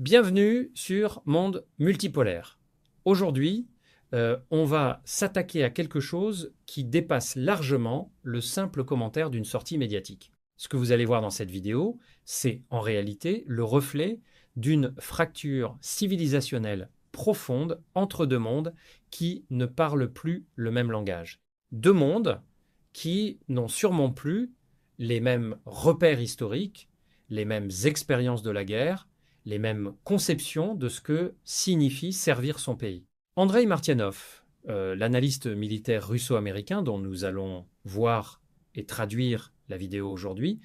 Bienvenue sur Monde Multipolaire. Aujourd'hui, on va s'attaquer à quelque chose qui dépasse largement le simple commentaire d'une sortie médiatique. Ce que vous allez voir dans cette vidéo, c'est en réalité le reflet d'une fracture civilisationnelle profonde entre deux mondes qui ne parlent plus le même langage. Deux mondes qui n'ont sûrement plus les mêmes repères historiques, les mêmes expériences de la guerre, les mêmes conceptions de ce que signifie servir son pays. Andreï Martyanov, l'analyste militaire russo-américain dont nous allons voir et traduire la vidéo aujourd'hui,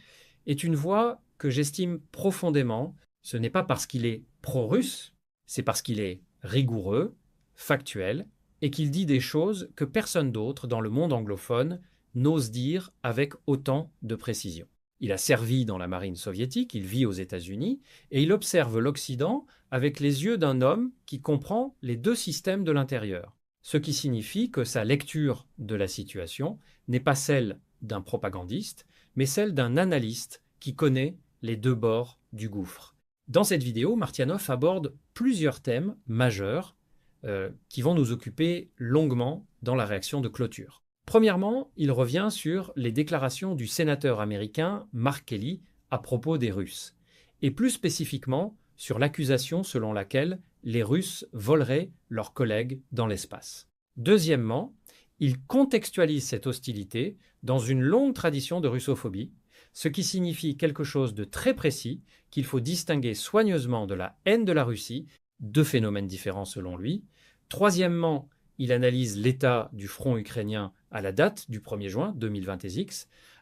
est une voix que j'estime profondément. Ce n'est pas parce qu'il est pro-russe, c'est parce qu'il est rigoureux, factuel, et qu'il dit des choses que personne d'autre dans le monde anglophone n'ose dire avec autant de précision. Il a servi dans la marine soviétique, il vit aux États-Unis, et il observe l'Occident avec les yeux d'un homme qui comprend les deux systèmes de l'intérieur. Ce qui signifie que sa lecture de la situation n'est pas celle d'un propagandiste, mais celle d'un analyste qui connaît les deux bords du gouffre. Dans cette vidéo, Martyanov aborde plusieurs thèmes majeurs qui vont nous occuper longuement dans la réaction de clôture. Premièrement, il revient sur les déclarations du sénateur américain Mark Kelly à propos des Russes, et plus spécifiquement sur l'accusation selon laquelle les Russes voleraient leurs collègues dans l'espace. Deuxièmement, il contextualise cette hostilité dans une longue tradition de russophobie, ce qui signifie quelque chose de très précis qu'il faut distinguer soigneusement de la haine de la Russie, deux phénomènes différents selon lui. Troisièmement, il analyse l'état du front ukrainien à la date du 1er juin 2020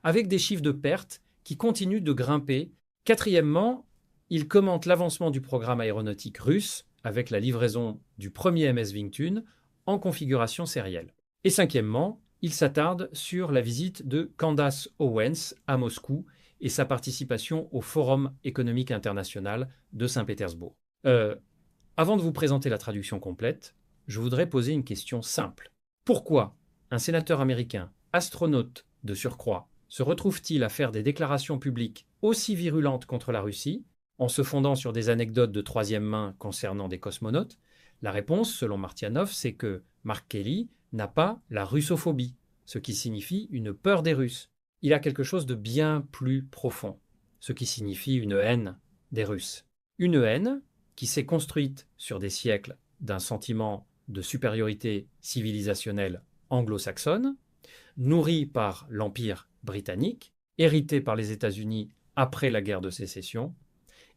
avec des chiffres de pertes qui continuent de grimper. Quatrièmement, il commente l'avancement du programme aéronautique russe avec la livraison du premier MS Vingtun en configuration sérielle. Et cinquièmement, il s'attarde sur la visite de Candace Owens à Moscou et sa participation au Forum économique international de Saint-Pétersbourg. Avant de vous présenter la traduction complète, je voudrais poser une question simple. Pourquoi un sénateur américain, astronaute de surcroît, se retrouve-t-il à faire des déclarations publiques aussi virulentes contre la Russie, en se fondant sur des anecdotes de troisième main concernant des cosmonautes? La réponse, selon Martyanov, c'est que Mark Kelly n'a pas la russophobie, ce qui signifie une peur des Russes. Il a quelque chose de bien plus profond, ce qui signifie une haine des Russes. Une haine qui s'est construite sur des siècles d'un sentiment de supériorité civilisationnelle anglo-saxonne, nourrie par l'Empire britannique, hérité par les États-Unis après la guerre de sécession,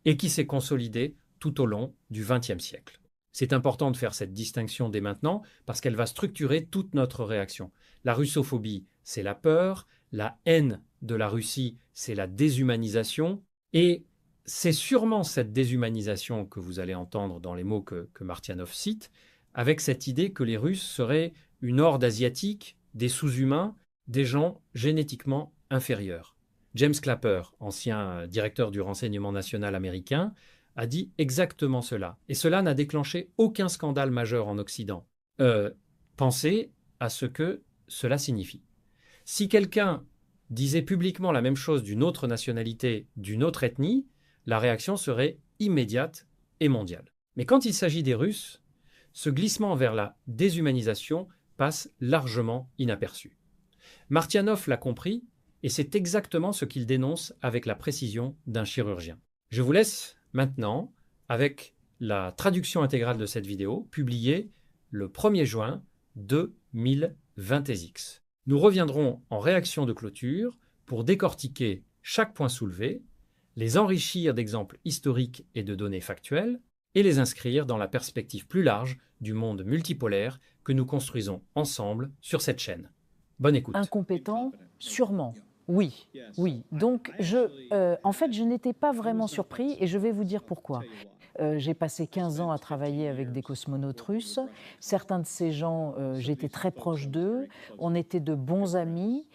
et qui s'est consolidée tout au long du XXe siècle. C'est important de faire cette distinction dès maintenant parce qu'elle va structurer toute notre réaction. La russophobie, c'est la peur, la haine de la Russie, c'est la déshumanisation, et c'est sûrement cette déshumanisation que vous allez entendre dans les mots que Martyanov cite, avec cette idée que les Russes seraient une horde asiatique, des sous-humains, des gens génétiquement inférieurs. James Clapper, ancien directeur du renseignement national américain, a dit exactement cela. Et cela n'a déclenché aucun scandale majeur en Occident. Pensez à ce que cela signifie. Si quelqu'un disait publiquement la même chose d'une autre nationalité, d'une autre ethnie, la réaction serait immédiate et mondiale. Mais quand il s'agit des Russes, ce glissement vers la déshumanisation passe largement inaperçu. Martyanov l'a compris, et c'est exactement ce qu'il dénonce avec la précision d'un chirurgien. Je vous laisse maintenant avec la traduction intégrale de cette vidéo, publiée le 1er juin 2020. Nous reviendrons en réaction de clôture pour décortiquer chaque point soulevé, les enrichir d'exemples historiques et de données factuelles, et les inscrire dans la perspective plus large du monde multipolaire que nous construisons ensemble sur cette chaîne. Bonne écoute. Incompétent, sûrement. Oui, oui. Donc, en fait, je n'étais pas vraiment surpris et je vais vous dire pourquoi. J'ai passé 15 ans à travailler avec des cosmonautes russes. Certains de ces gens, j'étais très proche d'eux. On était de bons amis.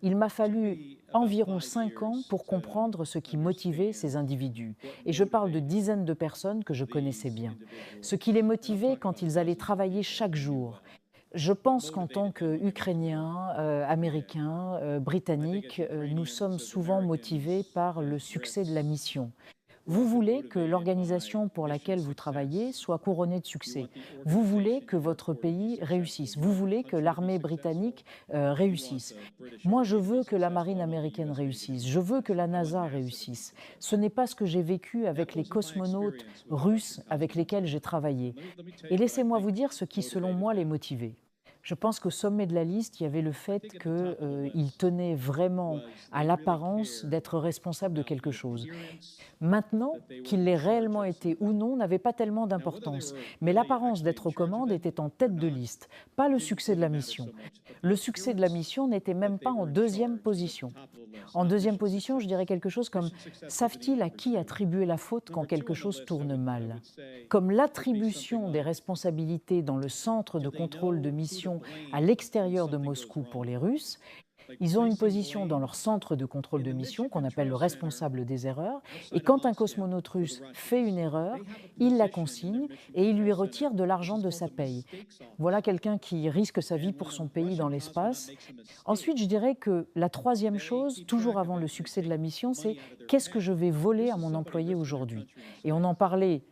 Il m'a fallu environ 5 ans pour comprendre ce qui motivait ces individus. Et je parle de dizaines de personnes que je connaissais bien. Ce qui les motivait quand ils allaient travailler chaque jour. Je pense qu'en tant qu'Ukrainiens, Américains, Britanniques, nous sommes souvent motivés par le succès de la mission. Vous voulez que l'organisation pour laquelle vous travaillez soit couronnée de succès. Vous voulez que votre pays réussisse. Vous voulez que l'armée britannique réussisse. Moi, je veux que la marine américaine réussisse. Je veux que la NASA réussisse. Ce n'est pas ce que j'ai vécu avec les cosmonautes russes avec lesquels j'ai travaillé. Et laissez-moi vous dire ce qui, selon moi, les motivait. Je pense qu'au sommet de la liste, il y avait le fait qu'ils tenaient vraiment à l'apparence d'être responsables de quelque chose. Maintenant, qu'il l'ait réellement été ou non n'avait pas tellement d'importance, mais l'apparence d'être aux commandes était en tête de liste, pas le succès de la mission. Le succès de la mission n'était même pas en deuxième position. En deuxième position, je dirais quelque chose comme: savent-ils à qui attribuer la faute quand quelque chose tourne mal? Comme l'attribution des responsabilités dans le centre de contrôle de mission à l'extérieur de Moscou pour les Russes, ils ont une position dans leur centre de contrôle de mission qu'on appelle le responsable des erreurs. Et quand un cosmonaute russe fait une erreur, il la consigne et il lui retire de l'argent de sa paye. Voilà quelqu'un qui risque sa vie pour son pays dans l'espace. Ensuite, je dirais que la troisième chose, toujours avant le succès de la mission, c'est: qu'est-ce que je vais voler à mon employé aujourd'hui? Et on en parlait.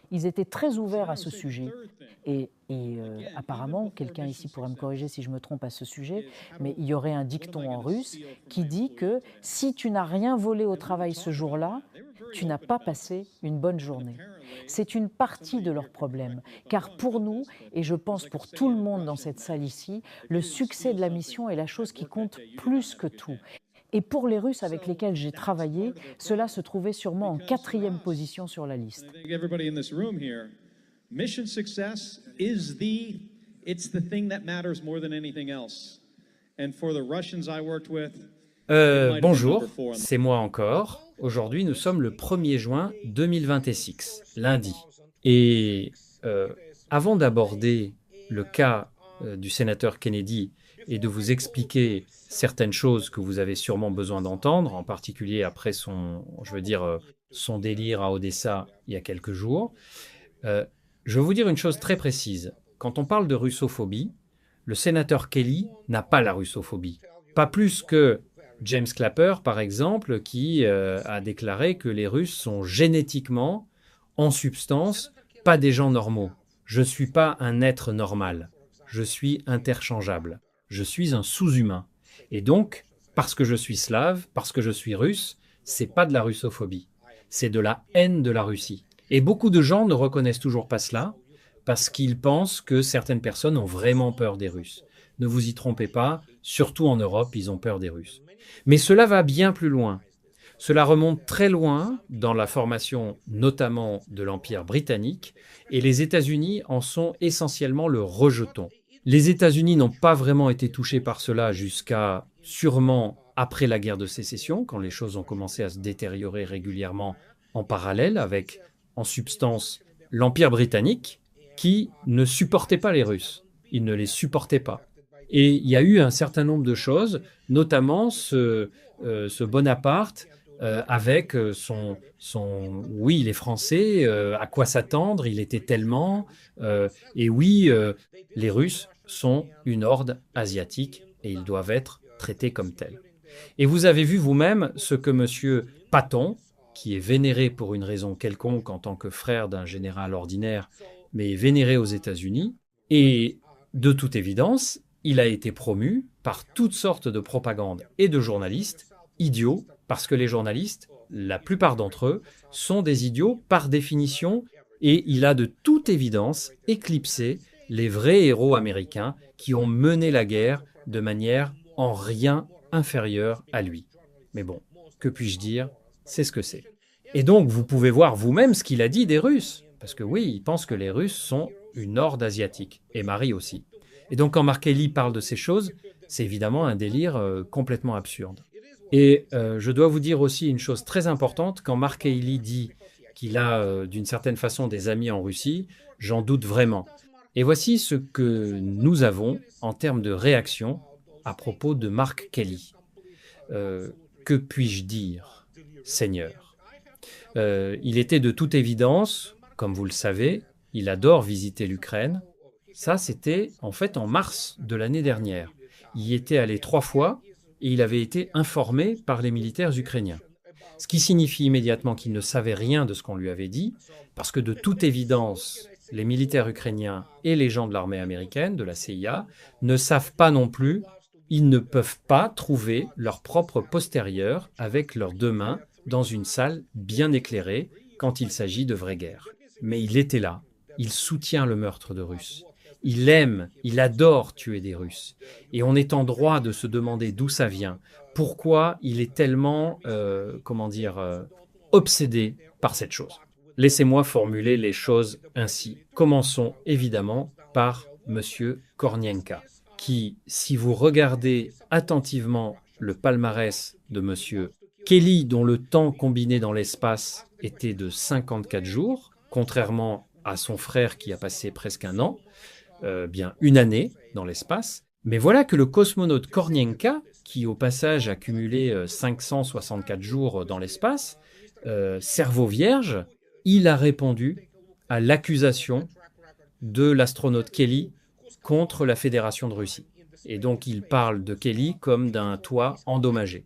Ils étaient très ouverts à ce sujet. Apparemment, quelqu'un ici pourra me corriger si je me trompe à ce sujet, mais il y aurait un dicton en russe qui dit que si tu n'as rien volé au travail ce jour-là, tu n'as pas passé une bonne journée. C'est une partie de leur problème, car pour nous, et je pense pour tout le monde dans cette salle ici, le succès de la mission est la chose qui compte plus que tout. Et pour les Russes avec lesquels j'ai travaillé, cela se trouvait sûrement en quatrième position sur la liste. Mission success is it's the thing that matters more than anything else. And for the Russians I worked with, bonjour, c'est moi encore. Aujourd'hui, nous sommes le 1er juin 2026, lundi. Et avant d'aborder le cas du sénateur Kennedy et de vous expliquer certaines choses que vous avez sûrement besoin d'entendre, en particulier après son délire à Odessa il y a quelques jours, je veux vous dire une chose très précise. Quand on parle de russophobie, le sénateur Kelly n'a pas la russophobie. Pas plus que James Clapper, par exemple, qui a déclaré que les Russes sont génétiquement, en substance, pas des gens normaux. Je ne suis pas un être normal. Je suis interchangeable. Je suis un sous-humain. Et donc, parce que je suis slave, parce que je suis russe, c'est pas de la russophobie. C'est de la haine de la Russie. Et beaucoup de gens ne reconnaissent toujours pas cela parce qu'ils pensent que certaines personnes ont vraiment peur des Russes. Ne vous y trompez pas, surtout en Europe, ils ont peur des Russes. Mais cela va bien plus loin. Cela remonte très loin dans la formation notamment de l'Empire britannique et les États-Unis en sont essentiellement le rejeton. Les États-Unis n'ont pas vraiment été touchés par cela jusqu'à sûrement après la guerre de sécession, quand les choses ont commencé à se détériorer régulièrement en parallèle avec, en substance, l'Empire britannique qui ne supportait pas les Russes. Il ne les supportait pas. Et il y a eu un certain nombre de choses, notamment ce Bonaparte avec oui, les Français, à quoi s'attendre, il était tellement, et oui, les Russes sont une horde asiatique et ils doivent être traités comme tels. Et vous avez vu vous-même ce que M. Patton, qui est vénéré pour une raison quelconque en tant que frère d'un général ordinaire, mais vénéré aux États-Unis, et de toute évidence, il a été promu par toutes sortes de propagandes et de journalistes, idiots, parce que les journalistes, la plupart d'entre eux, sont des idiots par définition, et il a de toute évidence éclipsé les vrais héros américains qui ont mené la guerre de manière en rien inférieure à lui. Mais bon, que puis-je dire ? C'est ce que c'est. Et donc, vous pouvez voir vous-même ce qu'il a dit des Russes. Parce que oui, il pense que les Russes sont une horde asiatique. Et Marie aussi. Et donc, quand Mark Kelly parle de ces choses, c'est évidemment un délire complètement absurde. Et je dois vous dire aussi une chose très importante. Quand Mark Kelly dit qu'il a d'une certaine façon des amis en Russie, j'en doute vraiment. Et voici ce que nous avons en termes de réaction à propos de Mark Kelly. Que puis-je dire, Seigneur ? Il était de toute évidence, comme vous le savez, il adore visiter l'Ukraine. Ça, c'était en fait en mars de l'année dernière. Il y était allé 3 fois et il avait été informé par les militaires ukrainiens. Ce qui signifie immédiatement qu'il ne savait rien de ce qu'on lui avait dit, parce que de toute évidence, les militaires ukrainiens et les gens de l'armée américaine, de la CIA, ne savent pas non plus, ils ne peuvent pas trouver leur propre postérieur avec leurs deux mains dans une salle bien éclairée quand il s'agit de vraie guerre. Mais il était là, il soutient le meurtre de Russes. Il aime, il adore tuer des Russes. Et on est en droit de se demander d'où ça vient, pourquoi il est tellement, obsédé par cette chose. Laissez-moi formuler les choses ainsi. Commençons évidemment par M. Kornienka, qui, si vous regardez attentivement le palmarès de M. Kelly, dont le temps combiné dans l'espace était de 54 jours, contrairement à son frère qui a passé presque un an, bien une année dans l'espace. Mais voilà que le cosmonaute Kornienka, qui au passage a cumulé 564 jours dans l'espace, cerveau vierge, il a répondu à l'accusation de l'astronaute Kelly contre la Fédération de Russie. Et donc il parle de Kelly comme d'un toit endommagé.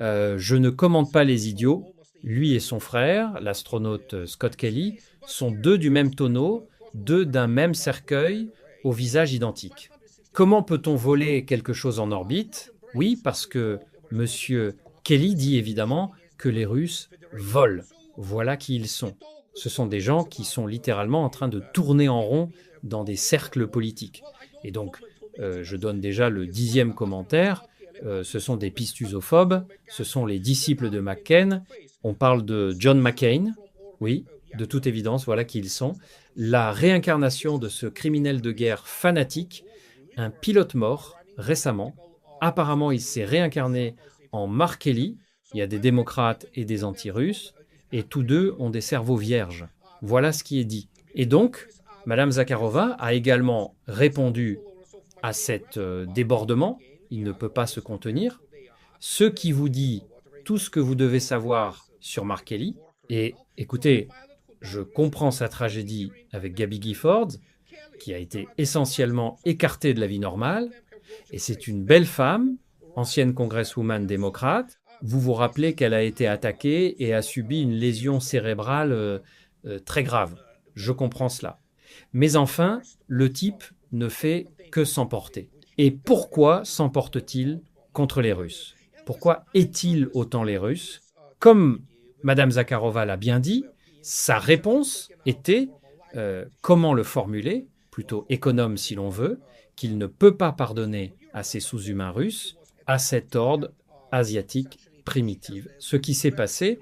Je ne commente pas les idiots. Lui et son frère, l'astronaute Scott Kelly, sont deux du même tonneau, deux d'un même cercueil, au visage identique. Comment peut-on voler quelque chose en orbite? Oui, parce que M. Kelly dit évidemment que les Russes volent. Voilà qui ils sont. Ce sont des gens qui sont littéralement en train de tourner en rond dans des cercles politiques. Et donc, je donne déjà le 10e commentaire. Ce sont des pistusophobes, ce sont les disciples de McCain. On parle de John McCain, oui, de toute évidence, voilà qui ils sont. La réincarnation de ce criminel de guerre fanatique, un pilote mort récemment. Apparemment, il s'est réincarné en Mark Kelly. Il y a des démocrates et des anti-russes, et tous deux ont des cerveaux vierges. Voilà ce qui est dit. Et donc, Madame Zakharova a également répondu à cet débordement. Il ne peut pas se contenir. Ce qui vous dit tout ce que vous devez savoir sur Mark Kelly. Et écoutez, je comprends sa tragédie avec Gabby Gifford, qui a été essentiellement écartée de la vie normale. Et c'est une belle femme, ancienne congresswoman démocrate. Vous vous rappelez qu'elle a été attaquée et a subi une lésion cérébrale très grave. Je comprends cela. Mais enfin, le type ne fait que s'emporter. Et pourquoi s'emporte-t-il contre les Russes? Pourquoi est-il autant les Russes? Comme Madame Zakharova l'a bien dit, sa réponse était, comment le formuler, plutôt économe si l'on veut, qu'il ne peut pas pardonner à ces sous-humains russes, à cette horde asiatique primitive. Ce qui s'est passé,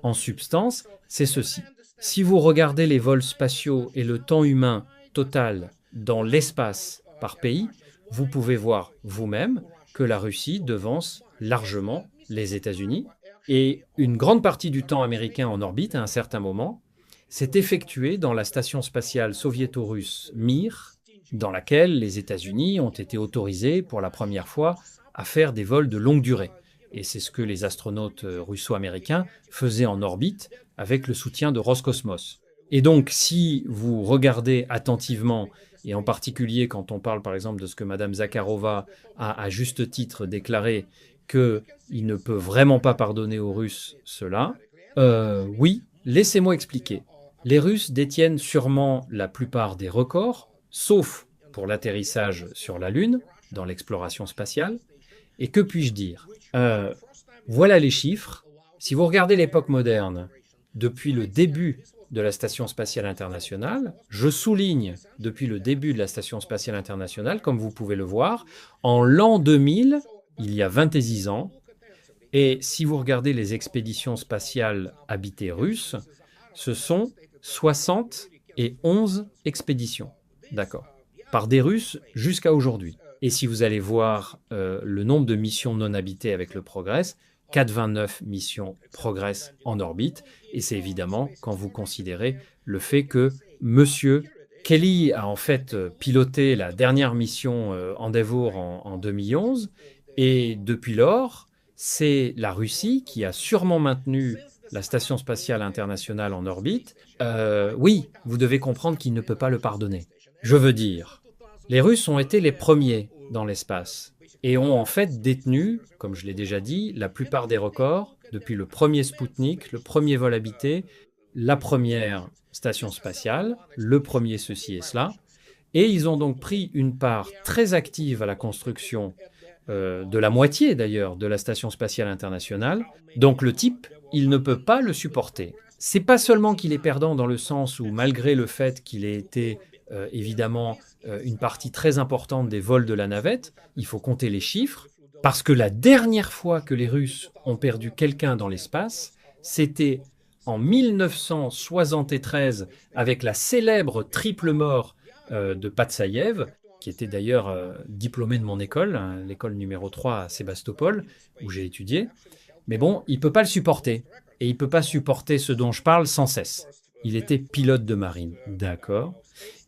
en substance, c'est ceci. Si vous regardez les vols spatiaux et le temps humain total dans l'espace par pays, vous pouvez voir vous-même que la Russie devance largement les États-Unis. Et une grande partie du temps américain en orbite, à un certain moment, s'est effectuée dans la station spatiale soviéto-russe Mir, dans laquelle les États-Unis ont été autorisés pour la première fois à faire des vols de longue durée. Et c'est ce que les astronautes russo-américains faisaient en orbite avec le soutien de Roscosmos. Et donc, si vous regardez attentivement, et en particulier quand on parle par exemple de ce que Madame Zakharova a à juste titre déclaré, qu'il ne peut vraiment pas pardonner aux Russes cela, oui, laissez-moi expliquer. Les Russes détiennent sûrement la plupart des records, sauf pour l'atterrissage sur la Lune, dans l'exploration spatiale. Et que puis-je dire? Voilà les chiffres. Si vous regardez l'époque moderne, depuis le début de la Station spatiale internationale, je souligne depuis le début de la Station spatiale internationale, comme vous pouvez le voir, en l'an 2000, il y a 26 ans, et si vous regardez les expéditions spatiales habitées russes, ce sont 71 expéditions, d'accord, par des Russes jusqu'à aujourd'hui. Et si vous allez voir le nombre de missions non habitées avec le Progress, 429 missions Progress en orbite, et c'est évidemment quand vous considérez le fait que Monsieur Kelly a en fait piloté la dernière mission Endeavour en 2011, et depuis lors, c'est la Russie qui a sûrement maintenu la Station spatiale internationale en orbite. Oui, vous devez comprendre qu'il ne peut pas le pardonner. Je veux dire, les Russes ont été les premiers dans l'espace. et ont en fait détenu, comme je l'ai déjà dit, la plupart des records depuis le premier Spoutnik, le premier vol habité, la première station spatiale, le premier ceci et cela. Et ils ont donc pris une part très active à la construction de la moitié d'ailleurs de la Station spatiale internationale. Donc le type, il ne peut pas le supporter. C'est pas seulement qu'il est perdant dans le sens où malgré le fait qu'il ait été évidemment une partie très importante des vols de la navette, il faut compter les chiffres, parce que la dernière fois que les Russes ont perdu quelqu'un dans l'espace, c'était en 1973 avec la célèbre triple mort de Patsaïev, qui était d'ailleurs diplômé de mon école, hein, l'école numéro 3 à Sébastopol, où j'ai étudié. Mais bon, il ne peut pas le supporter. Et il ne peut pas supporter ce dont je parle sans cesse. Il était pilote de marine. D'accord.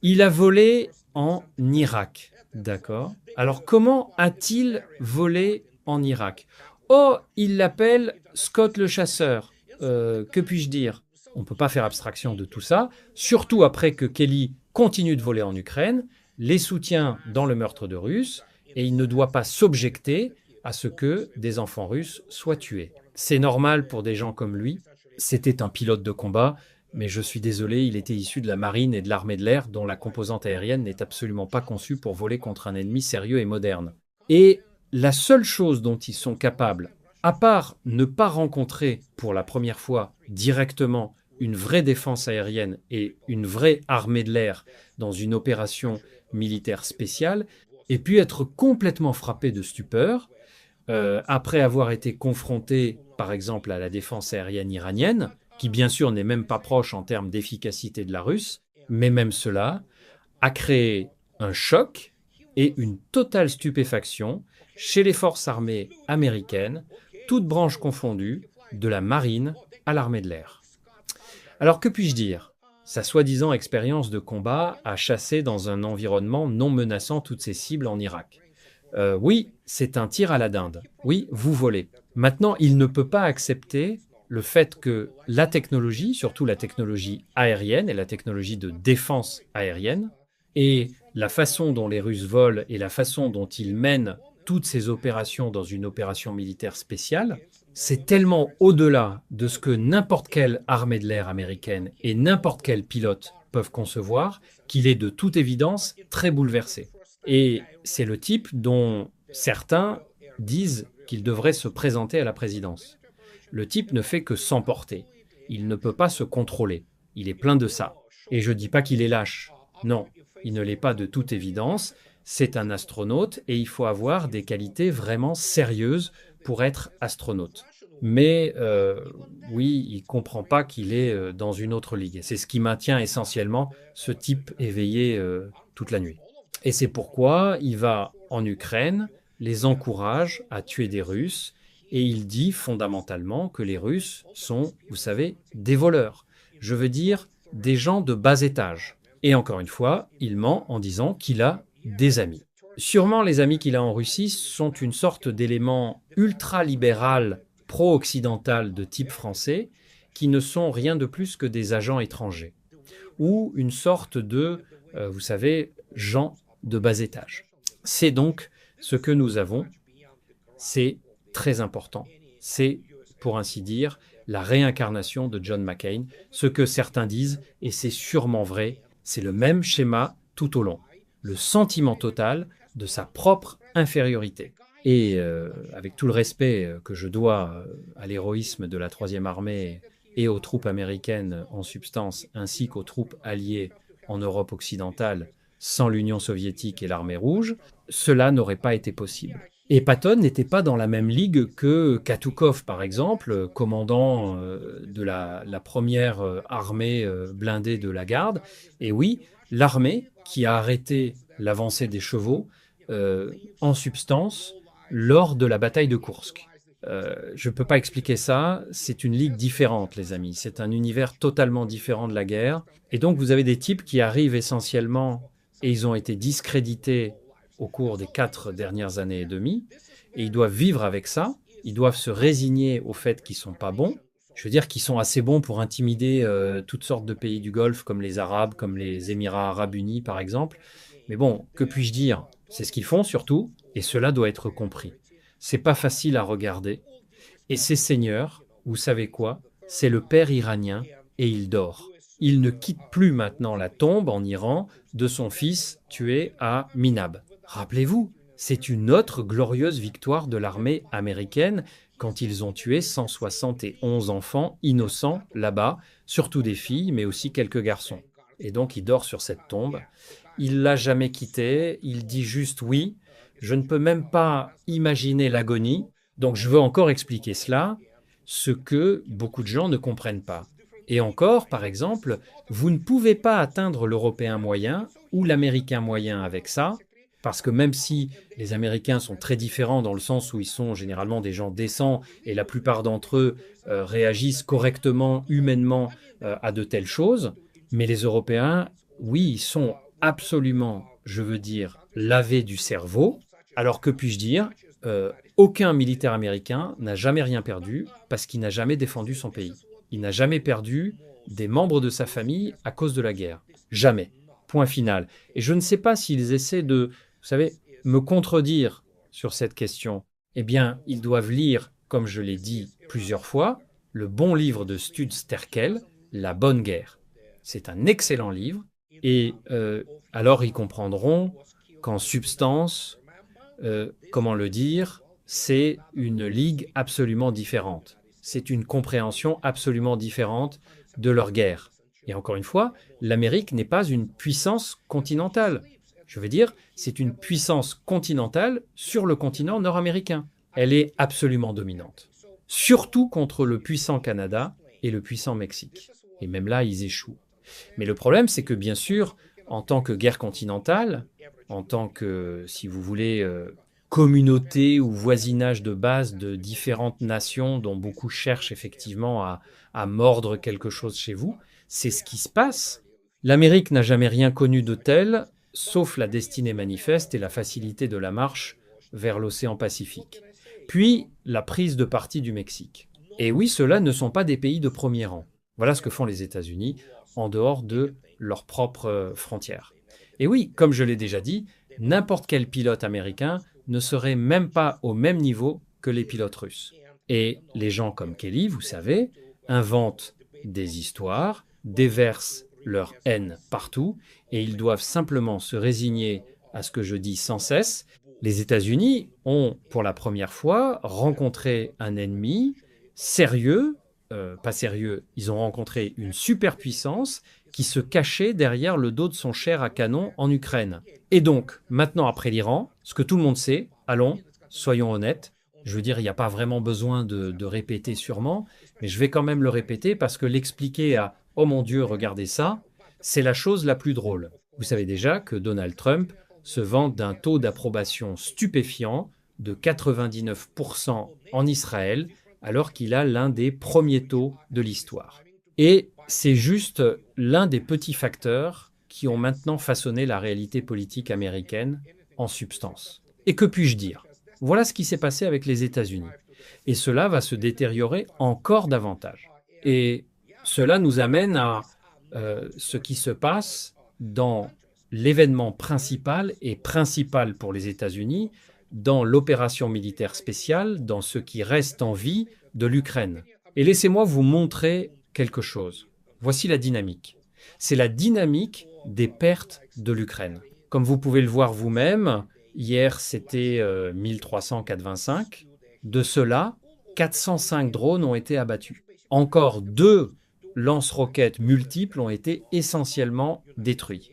Il a volé en Irak. D'accord. Alors, comment a-t-il volé en Irak? Oh, il l'appelle Scott le chasseur. Que puis-je dire? On ne peut pas faire abstraction de tout ça, surtout après que Kelly continue de voler en Ukraine, les soutient dans le meurtre de Russes, et il ne doit pas s'objecter à ce que des enfants russes soient tués. C'est normal pour des gens comme lui. C'était un pilote de combat, mais je suis désolé, il était issu de la marine et de l'armée de l'air, dont la composante aérienne n'est absolument pas conçue pour voler contre un ennemi sérieux et moderne. Et la seule chose dont ils sont capables, à part ne pas rencontrer pour la première fois directement une vraie défense aérienne et une vraie armée de l'air dans une opération militaire spéciale, et puis être complètement frappé de stupeur, après avoir été confronté, par exemple, à la défense aérienne iranienne, qui bien sûr n'est même pas proche en termes d'efficacité de la russe, mais même cela a créé un choc et une totale stupéfaction chez les forces armées américaines, toutes branches confondues, de la marine à l'armée de l'air. Alors que puis-je dire? Sa soi-disant expérience de combat a chassé dans un environnement non menaçant toutes ses cibles en Irak. Oui, c'est un tir à la dinde. Oui, vous volez. Maintenant, il ne peut pas accepter le fait que la technologie, surtout la technologie aérienne et la technologie de défense aérienne, et la façon dont les Russes volent et la façon dont ils mènent toutes ces opérations dans une opération militaire spéciale, c'est tellement au-delà de ce que n'importe quelle armée de l'air américaine et n'importe quel pilote peuvent concevoir qu'il est de toute évidence très bouleversé. Et c'est le type dont certains disent qu'il devrait se présenter à la présidence. Le type ne fait que s'emporter. Il ne peut pas se contrôler. Il est plein de ça. Et je ne dis pas qu'il est lâche. Non, il ne l'est pas de toute évidence. C'est un astronaute et il faut avoir des qualités vraiment sérieuses pour être astronaute. Mais oui, il ne comprend pas qu'il est dans une autre ligue. C'est ce qui maintient essentiellement ce type éveillé toute la nuit. Et c'est pourquoi il va en Ukraine, les encourage à tuer des Russes, et il dit fondamentalement que les Russes sont, vous savez, des voleurs. Je veux dire, des gens de bas étage. Et encore une fois, il ment en disant qu'il a des amis. Sûrement, les amis qu'il a en Russie sont une sorte d'élément ultra-libéral, pro-occidental de type français, qui ne sont rien de plus que des agents étrangers. Ou une sorte de, vous savez, gens de bas étage. C'est donc ce que nous avons, c'est très important. C'est, pour ainsi dire, la réincarnation de John McCain. Ce que certains disent, et c'est sûrement vrai, c'est le même schéma tout au long. Le sentiment total de sa propre infériorité. Et avec tout le respect que je dois à l'héroïsme de la 3e armée et aux troupes américaines en substance, ainsi qu'aux troupes alliées en Europe occidentale, sans l'Union soviétique et l'armée rouge, cela n'aurait pas été possible. Et Patton n'était pas dans la même ligue que Katoukov, par exemple, commandant de la première armée blindée de la garde. Et oui, l'armée qui a arrêté l'avancée des chevaux, en substance, lors de la bataille de Koursk. Je ne peux pas expliquer ça, c'est une ligue différente, les amis. C'est un univers totalement différent de la guerre. Et donc, vous avez des types qui arrivent essentiellement, et ils ont été discrédités au cours des 4 dernières années et demie, et ils doivent vivre avec ça, ils doivent se résigner au fait qu'ils ne sont pas bons, je veux dire qu'ils sont assez bons pour intimider toutes sortes de pays du Golfe, comme les Arabes, comme les Émirats Arabes Unis par exemple, mais bon, que puis-je dire? C'est ce qu'ils font surtout, Et cela doit être compris. C'est pas facile à regarder. Et ces seigneurs, vous savez quoi? C'est le père iranien et il dort. Il ne quitte plus maintenant la tombe en Iran de son fils tué à Minab. Rappelez-vous, c'est une autre glorieuse victoire de l'armée américaine quand ils ont tué 171 enfants innocents là-bas, surtout des filles, mais aussi quelques garçons. Et donc il dort sur cette tombe. Il l'a jamais quittée, il dit juste oui. Je ne peux même pas imaginer l'agonie. Donc je veux encore expliquer cela, ce que beaucoup de gens ne comprennent pas. Et encore, par exemple, vous ne pouvez pas atteindre l'Européen moyen ou l'Américain moyen avec ça, parce que même si les Américains sont très différents dans le sens où ils sont généralement des gens décents et la plupart d'entre eux réagissent correctement, humainement à de telles choses, mais les Européens, oui, ils sont absolument, je veux dire, lavés du cerveau. Alors que puis-je dire, aucun militaire américain n'a jamais rien perdu parce qu'il n'a jamais défendu son pays. Il n'a jamais perdu des membres de sa famille à cause de la guerre. Jamais. Point final. Et je ne sais pas s'ils essaient de, vous savez, me contredire sur cette question. Eh bien, ils doivent lire, comme je l'ai dit plusieurs fois, le bon livre de Stud Sterkel, La Bonne Guerre. C'est un excellent livre. Et alors ils comprendront qu'en substance, comment le dire, c'est une ligue absolument différente. C'est une compréhension absolument différente de leur guerre. Et encore une fois, l'Amérique n'est pas une puissance continentale. Je veux dire, c'est une puissance continentale sur le continent nord-américain. Elle est absolument dominante. Surtout contre le puissant Canada et le puissant Mexique. Et même là, ils échouent. Mais le problème, c'est que bien sûr, en tant que guerre continentale, en tant que, si vous voulez, communauté ou voisinage de base de différentes nations dont beaucoup cherchent effectivement à mordre quelque chose chez vous, c'est ce qui se passe. L'Amérique n'a jamais rien connu de tel, sauf la destinée manifeste et la facilité de la marche vers l'océan Pacifique. Puis, la prise de parti du Mexique. Et oui, ceux-là ne sont pas des pays de premier rang. Voilà ce que font les États-Unis en dehors de leurs propres frontières. Et oui, comme je l'ai déjà dit, n'importe quel pilote américain ne serait même pas au même niveau que les pilotes russes. Et les gens comme Kelly, vous savez, inventent des histoires, déversent leur haine partout, et ils doivent simplement se résigner à ce que je dis sans cesse. Les États-Unis ont, pour la première fois, rencontré un ennemi sérieux, pas sérieux, ils ont rencontré une superpuissance qui se cachait derrière le dos de son char à canon en Ukraine. Et donc, maintenant après l'Iran, ce que tout le monde sait, allons, soyons honnêtes, je veux dire, il n'y a pas vraiment besoin de répéter sûrement, mais je vais quand même le répéter parce que l'expliquer à « Oh mon Dieu, regardez ça », c'est la chose la plus drôle. Vous savez déjà que Donald Trump se vante d'un taux d'approbation stupéfiant de 99% en Israël, alors qu'il a l'un des premiers taux de l'histoire. Et c'est juste l'un des petits facteurs qui ont maintenant façonné la réalité politique américaine en substance. Et que puis-je dire? Voilà ce qui s'est passé avec les États-Unis. Et cela va se détériorer encore davantage. Et cela nous amène à ce qui se passe dans l'événement principal et principal pour les États-Unis, dans l'opération militaire spéciale, dans ce qui reste en vie de l'Ukraine. Et laissez-moi vous montrer quelque chose. Voici la dynamique. C'est la dynamique des pertes de l'Ukraine. Comme vous pouvez le voir vous-même, hier c'était 1385. De cela, 405 drones ont été abattus. Encore 2 lance-roquettes multiples ont été essentiellement détruits.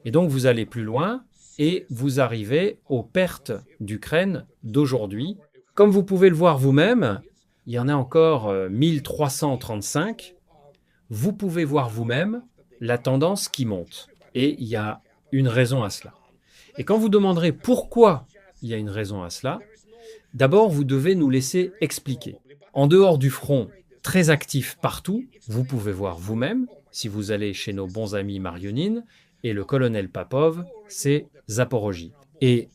Et donc vous allez plus loin et vous arrivez aux pertes d'Ukraine d'aujourd'hui. Comme vous pouvez le voir vous-même, il y en a encore 1335. Vous pouvez voir vous-même la tendance qui monte. Et il y a une raison à cela. Et quand vous demanderez pourquoi il y a une raison à cela, d'abord vous devez nous laisser expliquer. En dehors du front, très actif partout, vous pouvez voir vous-même, si vous allez chez nos bons amis Marionine, et le colonel Papov, c'est Zaporozhye. Et,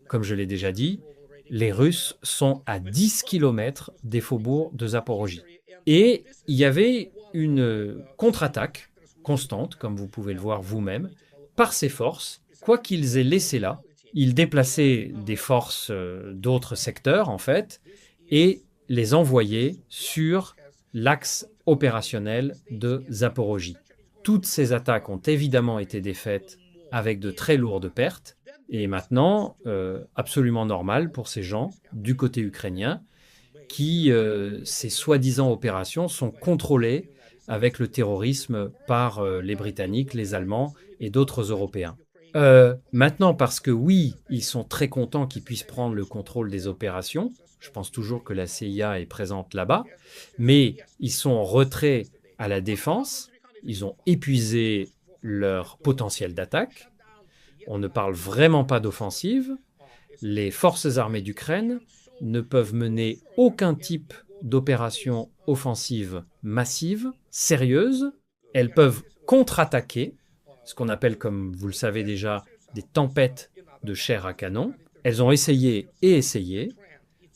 comme je l'ai déjà dit, les Russes sont à 10 km des faubourgs de Zaporozhye. Et il y avait une contre-attaque constante, comme vous pouvez le voir vous-même, par ces forces, quoi qu'ils aient laissé là, Ils déplaçaient des forces d'autres secteurs, en fait, et les envoyaient sur l'axe opérationnel de Zaporojie. Toutes ces attaques ont évidemment été défaites avec de très lourdes pertes, et maintenant, absolument normal pour ces gens du côté ukrainien, qui, ces soi-disant opérations, sont contrôlées avec le terrorisme par les Britanniques, les Allemands et d'autres Européens. Maintenant, parce que oui, ils sont très contents qu'ils puissent prendre le contrôle des opérations, je pense toujours que la CIA est présente là-bas, mais ils sont en retrait à la défense, ils ont épuisé leur potentiel d'attaque, on ne parle vraiment pas d'offensive, les forces armées d'Ukraine ne peuvent mener aucun type d'opération offensive massive, sérieuse, elles peuvent contre-attaquer, ce qu'on appelle, comme vous le savez déjà, des tempêtes de chair à canon. Elles ont essayé et essayé,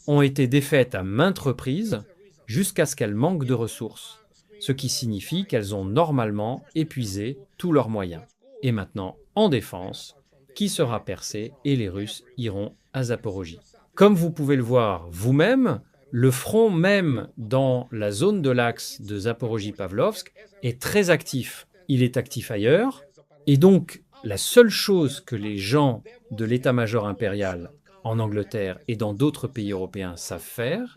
ont été défaites à maintes reprises, jusqu'à ce qu'elles manquent de ressources, ce qui signifie qu'elles ont normalement épuisé tous leurs moyens. Et maintenant, en défense, qui sera percé et les Russes iront à Zaporojie. Comme vous pouvez le voir vous-même, le front même dans la zone de l'axe de Zaporojie-Pavlovsk est très actif. Il est actif ailleurs, et donc la seule chose que les gens de l'état-major impérial en Angleterre et dans d'autres pays européens savent faire,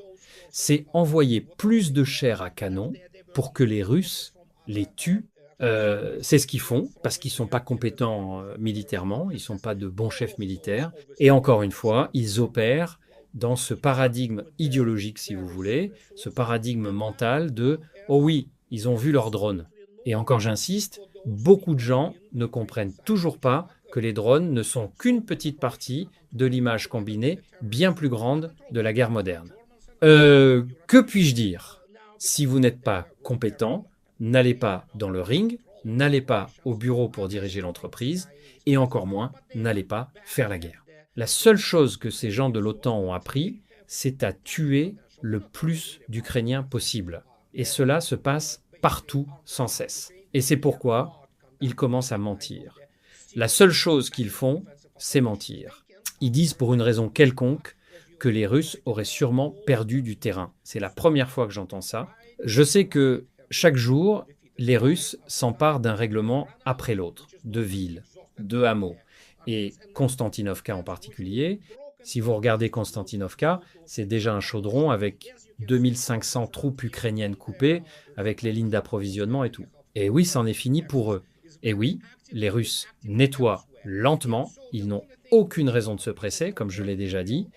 c'est envoyer plus de chair à canon pour que les Russes les tuent. C'est ce qu'ils font, parce qu'ils ne sont pas compétents militairement, ils ne sont pas de bons chefs militaires. Et encore une fois, ils opèrent dans ce paradigme idéologique, si vous voulez, ce paradigme mental de « oh oui, ils ont vu leurs drones ». Et encore j'insiste, beaucoup de gens ne comprennent toujours pas que les drones ne sont qu'une petite partie de l'image combinée bien plus grande de la guerre moderne. Que puis-je dire? Si vous n'êtes pas compétent, n'allez pas dans le ring, n'allez pas au bureau pour diriger l'entreprise, et encore moins, n'allez pas faire la guerre. La seule chose que ces gens de l'OTAN ont appris, c'est à tuer le plus d'Ukrainiens possible. Et cela se passe partout sans cesse. Et c'est pourquoi ils commencent à mentir. La seule chose qu'ils font, c'est mentir. Ils disent pour une raison quelconque que les Russes auraient sûrement perdu du terrain. C'est la première fois que j'entends ça. Je sais que chaque jour, les Russes s'emparent d'un règlement après l'autre, de villes, de hameaux. Et Konstantinovka en particulier, si vous regardez Konstantinovka, c'est déjà un chaudron avec 2500 troupes ukrainiennes coupées, avec les lignes d'approvisionnement et tout. Et oui, c'en est fini pour eux. Et oui, les Russes nettoient lentement, ils n'ont aucune raison de se presser, comme je l'ai déjà dit.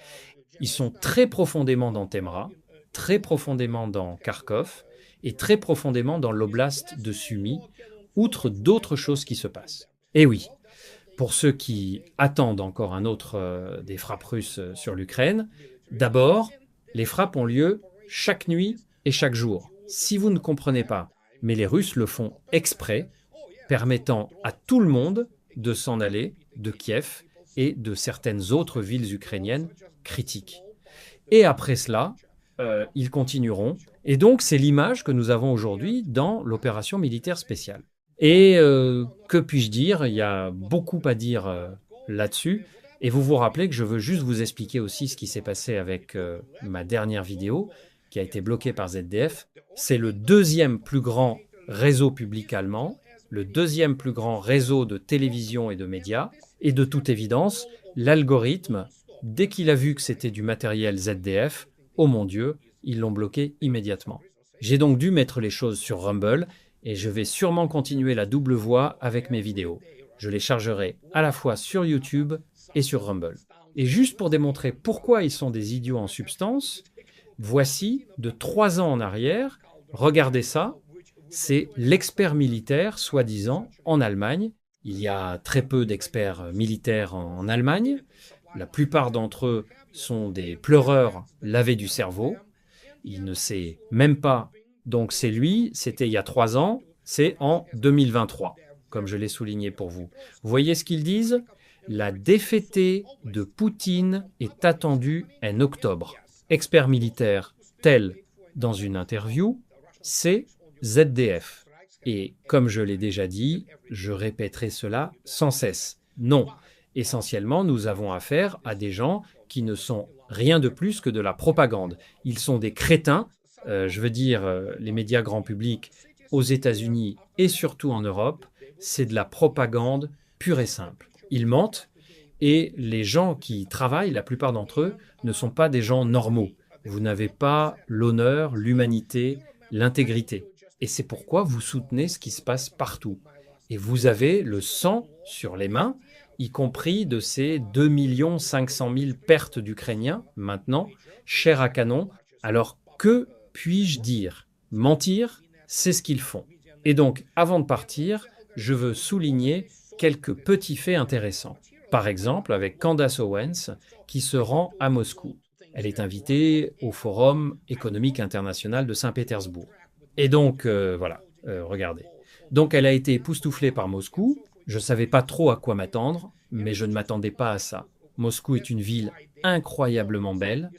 Ils sont très profondément dans Temra, très profondément dans Kharkov, et très profondément dans l'oblast de Sumy, outre d'autres choses qui se passent. Et oui, pour ceux qui attendent encore un autre des frappes russes sur l'Ukraine, d'abord, les frappes ont lieu chaque nuit et chaque jour. Si vous ne comprenez pas, mais les Russes le font exprès, permettant à tout le monde de s'en aller de Kiev et de certaines autres villes ukrainiennes critiques. Et après cela, ils continueront. Et donc, c'est l'image que nous avons aujourd'hui dans l'opération militaire spéciale. Et que puis-je dire? Il y a beaucoup à dire là-dessus. Et vous vous rappelez que je veux juste vous expliquer aussi ce qui s'est passé avec ma dernière vidéo, qui a été bloquée par ZDF. C'est le deuxième plus grand réseau public allemand, le deuxième plus grand réseau de télévision et de médias. Et de toute évidence, l'algorithme, dès qu'il a vu que c'était du matériel ZDF, oh mon Dieu, ils l'ont bloqué immédiatement. J'ai donc dû mettre les choses sur Rumble et je vais sûrement continuer la double voie avec mes vidéos. Je les chargerai à la fois sur YouTube et sur Rumble. Et juste pour démontrer pourquoi ils sont des idiots en substance, voici, de 3 ans en arrière, regardez ça, c'est l'expert militaire, soi-disant, en Allemagne. Il y a très peu d'experts militaires en Allemagne. La plupart d'entre eux sont des pleureurs lavés du cerveau. Il ne sait même pas. Donc c'est lui, c'était il y a 3 ans, c'est en 2023, comme je l'ai souligné pour vous. Vous voyez ce qu'ils disent? La défaitée de Poutine est attendue en octobre. Expert militaire tel dans une interview, c'est ZDF. Et comme je l'ai déjà dit, je répéterai cela sans cesse. Non. Essentiellement, nous avons affaire à des gens qui ne sont rien de plus que de la propagande. Ils sont des crétins, les médias grand public aux États-Unis et surtout en Europe, c'est de la propagande pure et simple. Ils mentent et les gens qui y travaillent, la plupart d'entre eux, ne sont pas des gens normaux. Vous n'avez pas l'honneur, l'humanité, l'intégrité. Et c'est pourquoi vous soutenez ce qui se passe partout. Et vous avez le sang sur les mains, y compris de ces 2 500 000 pertes d'Ukrainiens, maintenant, chair à canon. Alors, que puis-je dire? Mentir, c'est ce qu'ils font. Et donc, avant de partir, je veux souligner quelques petits faits intéressants. Par exemple, avec Candace Owens, qui se rend à Moscou. Elle est invitée au Forum économique international de Saint-Pétersbourg. Et donc, regardez. Donc, elle a été époustouflée par Moscou. Je ne savais pas trop à quoi m'attendre, mais je ne m'attendais pas à ça. Moscou est une ville incroyablement belle.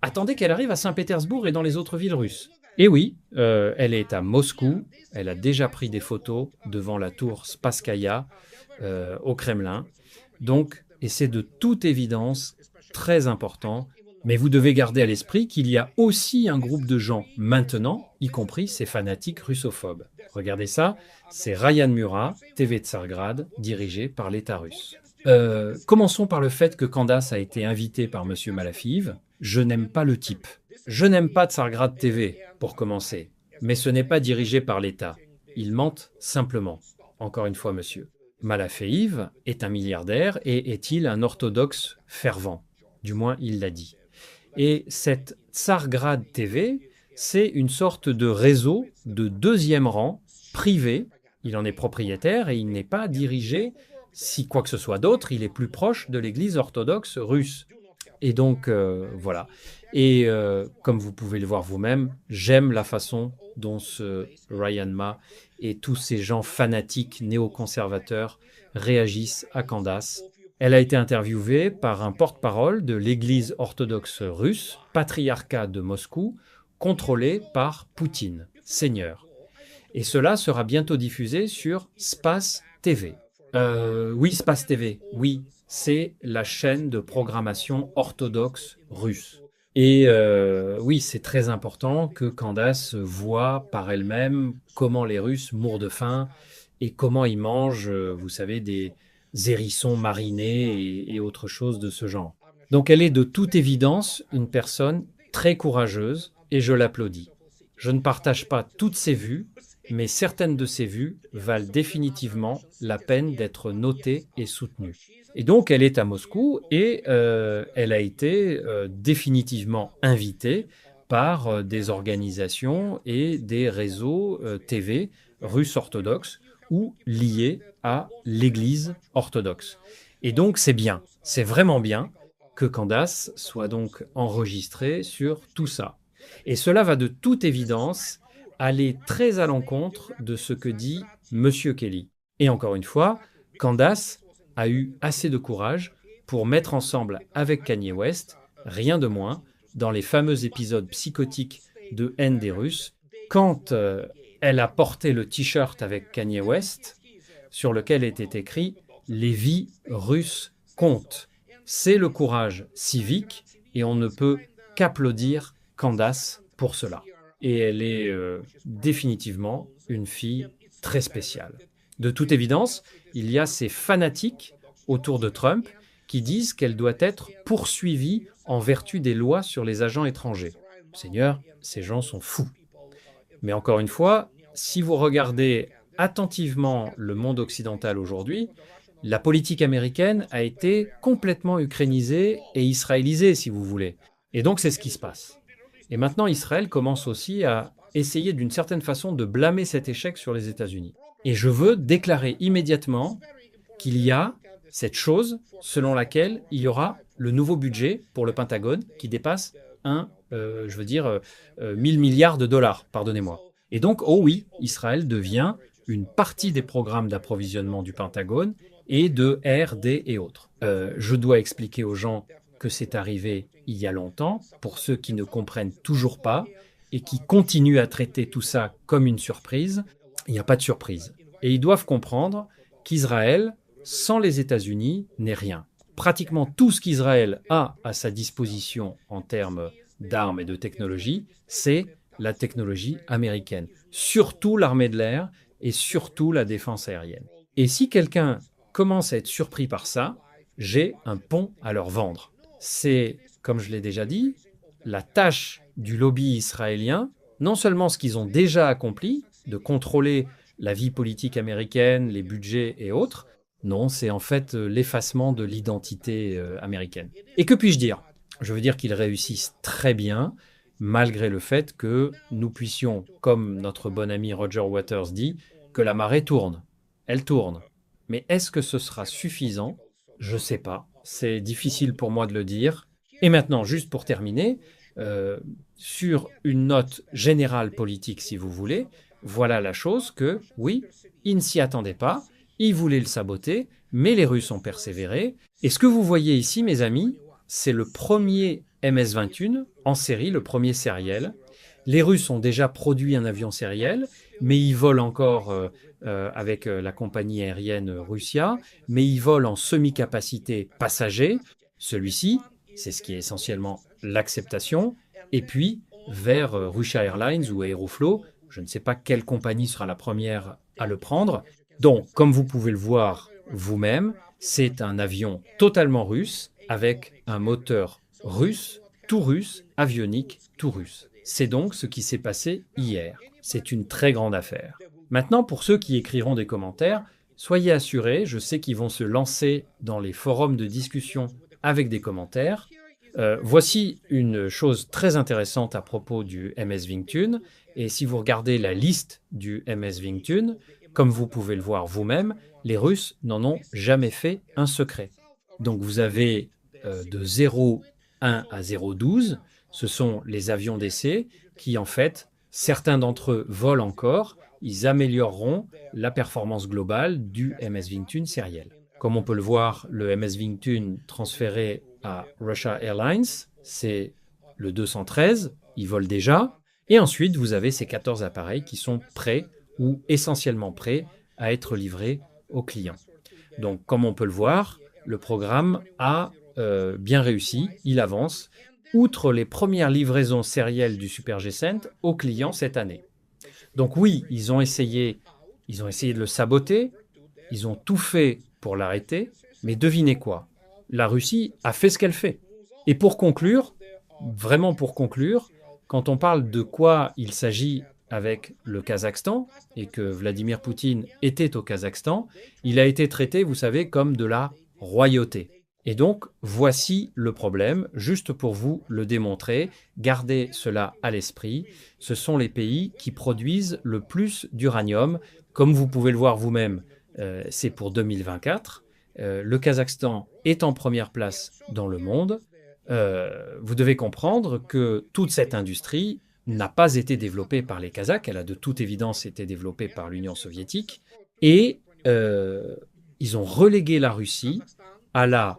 Attendez qu'elle arrive à Saint-Pétersbourg et dans les autres villes russes. Et oui, elle est à Moscou. Elle a déjà pris des photos devant la tour Spasskaya au Kremlin. Donc, et c'est de toute évidence très important, mais vous devez garder à l'esprit qu'il y a aussi un groupe de gens maintenant, y compris ces fanatiques russophobes. Regardez ça, c'est Ryan Mura, TV Tsargrad, dirigé par l'État russe. Commençons par le fait que Candace a été invitée par M. Malafiev. Je n'aime pas le type. Je n'aime pas Tsargrad TV, pour commencer. Mais ce n'est pas dirigé par l'État. Ils mentent simplement. Encore une fois, monsieur. Malafiev est un milliardaire et est-il un orthodoxe fervent? Du moins, il l'a dit. Et cette Tsargrad TV, c'est une sorte de réseau de deuxième rang, privé. Il en est propriétaire et il n'est pas dirigé, si quoi que ce soit d'autre, il est plus proche de l'église orthodoxe russe. Et donc, voilà. Et comme vous pouvez le voir vous-même, j'aime la façon dont ce Ryan Ma et tous ces gens fanatiques néoconservateurs réagissent à Candace. Elle a été interviewée par un porte-parole de l'église orthodoxe russe, patriarcat de Moscou, contrôlé par Poutine, seigneur. Et cela sera bientôt diffusé sur Spas TV. Oui, Spas TV, oui, c'est la chaîne de programmation orthodoxe russe. Et oui, c'est très important que Candace voit par elle-même comment les Russes mourent de faim et comment ils mangent, vous savez, des hérissons marinés et autre chose de ce genre. Donc elle est de toute évidence une personne très courageuse et je l'applaudis. Je ne partage pas toutes ses vues, mais certaines de ses vues valent définitivement la peine d'être notées et soutenues. Et donc, elle est à Moscou et elle a été définitivement invitée par des organisations et des réseaux TV russes orthodoxes ou liés à l'Église orthodoxe. Et donc, c'est bien, c'est vraiment bien que Candace soit donc enregistrée sur tout ça. Et cela va de toute évidence aller très à l'encontre de ce que dit Monsieur Kelly. Et encore une fois, Candace a eu assez de courage pour mettre ensemble avec Kanye West, rien de moins, dans les fameux épisodes psychotiques de haine des Russes, quand elle a porté le t-shirt avec Kanye West, sur lequel était écrit « Les vies russes comptent ». C'est le courage civique et on ne peut qu'applaudir Candace pour cela. Et elle est définitivement une fille très spéciale. De toute évidence, il y a ces fanatiques autour de Trump qui disent qu'elle doit être poursuivie en vertu des lois sur les agents étrangers. Seigneur, ces gens sont fous. Mais encore une fois, si vous regardez attentivement le monde occidental aujourd'hui, la politique américaine a été complètement ukrainisée et israélisée, si vous voulez. Et donc, c'est ce qui se passe. Et maintenant, Israël commence aussi à essayer d'une certaine façon de blâmer cet échec sur les États-Unis. Et je veux déclarer immédiatement qu'il y a cette chose selon laquelle il y aura le nouveau budget pour le Pentagone qui dépasse 1000 milliards de dollars, pardonnez-moi. Et donc, oh oui, Israël devient une partie des programmes d'approvisionnement du Pentagone et de R&D et autres. Je dois expliquer aux gens que c'est arrivé il y a longtemps, pour ceux qui ne comprennent toujours pas et qui continuent à traiter tout ça comme une surprise. Il n'y a pas de surprise. Et ils doivent comprendre qu'Israël sans les États-Unis, n'est rien. Pratiquement tout ce qu'Israël a à sa disposition en termes d'armes et de technologie, c'est la technologie américaine. Surtout l'armée de l'air et surtout la défense aérienne. Et si quelqu'un commence à être surpris par ça, j'ai un pont à leur vendre. C'est, comme je l'ai déjà dit, la tâche du lobby israélien, non seulement ce qu'ils ont déjà accompli, de contrôler la vie politique américaine, les budgets et autres, non, c'est en fait l'effacement de l'identité américaine. Et que puis-je dire? Je veux dire qu'ils réussissent très bien, malgré le fait que nous puissions, comme notre bon ami Roger Waters dit, que la marée tourne. Elle tourne. Mais est-ce que ce sera suffisant? Je ne sais pas. C'est difficile pour moi de le dire. Et maintenant, juste pour terminer, sur une note générale politique, si vous voulez, voilà la chose que, oui, ils ne s'y attendaient pas, ils voulaient le saboter, mais les Russes ont persévéré. Et ce que vous voyez ici, mes amis, c'est le premier MS-21 en série, le premier sériel. Les Russes ont déjà produit un avion sériel, mais ils volent encore avec la compagnie aérienne Russia, mais ils volent en semi-capacité passager. Celui-ci, c'est ce qui est essentiellement l'acceptation, et puis vers Russia Airlines ou Aeroflot, je ne sais pas quelle compagnie sera la première à le prendre. Donc, comme vous pouvez le voir vous-même, c'est un avion totalement russe, avec un moteur russe, avionique, tout russe. C'est donc ce qui s'est passé hier. C'est une très grande affaire. Maintenant, pour ceux qui écriront des commentaires, soyez assurés, je sais qu'ils vont se lancer dans les forums de discussion avec des commentaires. Voici une chose très intéressante à propos du MS Vingtun. Et si vous regardez la liste du MS Vingtun, comme vous pouvez le voir vous-même, les Russes n'en ont jamais fait un secret. Donc vous avez de 0,1 à 0,12, ce sont les avions d'essai qui, en fait, certains d'entre eux volent encore, ils amélioreront la performance globale du MS Vingtun sériel. Comme on peut le voir, le MS Vingtun transféré à Russia Airlines, c'est le 213, il vole déjà. Et ensuite, vous avez ces 14 appareils qui sont prêts ou essentiellement prêts à être livrés aux clients. Donc, comme on peut le voir, le programme a bien réussi, il avance, outre les premières livraisons sérielles du Super G-Cent aux clients cette année. Donc oui, ils ont essayé de le saboter, ils ont tout fait pour l'arrêter, mais devinez quoi? La Russie a fait ce qu'elle fait. Et pour conclure, vraiment pour conclure, quand on parle de quoi il s'agit avec le Kazakhstan, et que Vladimir Poutine était au Kazakhstan, il a été traité, vous savez, comme de la royauté. Et donc, voici le problème, juste pour vous le démontrer, gardez cela à l'esprit, ce sont les pays qui produisent le plus d'uranium, comme vous pouvez le voir vous-même, c'est pour 2024, le Kazakhstan est en première place dans le monde, vous devez comprendre que toute cette industrie n'a pas été développée par les Kazakhs, elle a de toute évidence été développée par l'Union soviétique, et ils ont relégué la Russie à la,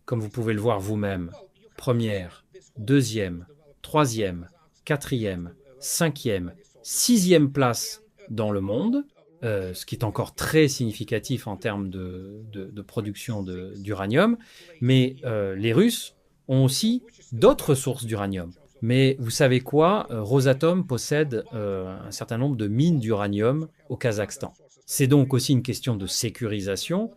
comme vous pouvez le voir vous-même, première, deuxième, troisième, quatrième, cinquième, sixième place dans le monde, ce qui est encore très significatif en termes de production d'uranium, mais les Russes ont aussi d'autres sources d'uranium. Mais vous savez quoi? Rosatom possède un certain nombre de mines d'uranium au Kazakhstan. C'est donc aussi une question de sécurisation,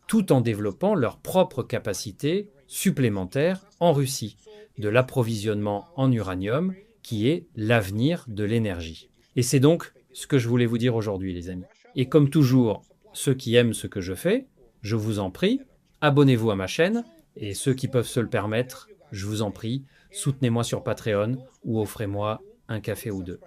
tout en développant leur propre capacité supplémentaire en Russie, de l'approvisionnement en uranium qui est l'avenir de l'énergie. Et c'est donc ce que je voulais vous dire aujourd'hui, les amis. Et comme toujours, ceux qui aiment ce que je fais, je vous en prie, abonnez-vous à ma chaîne, et ceux qui peuvent se le permettre, je vous en prie, soutenez-moi sur Patreon ou offrez-moi un café ou deux.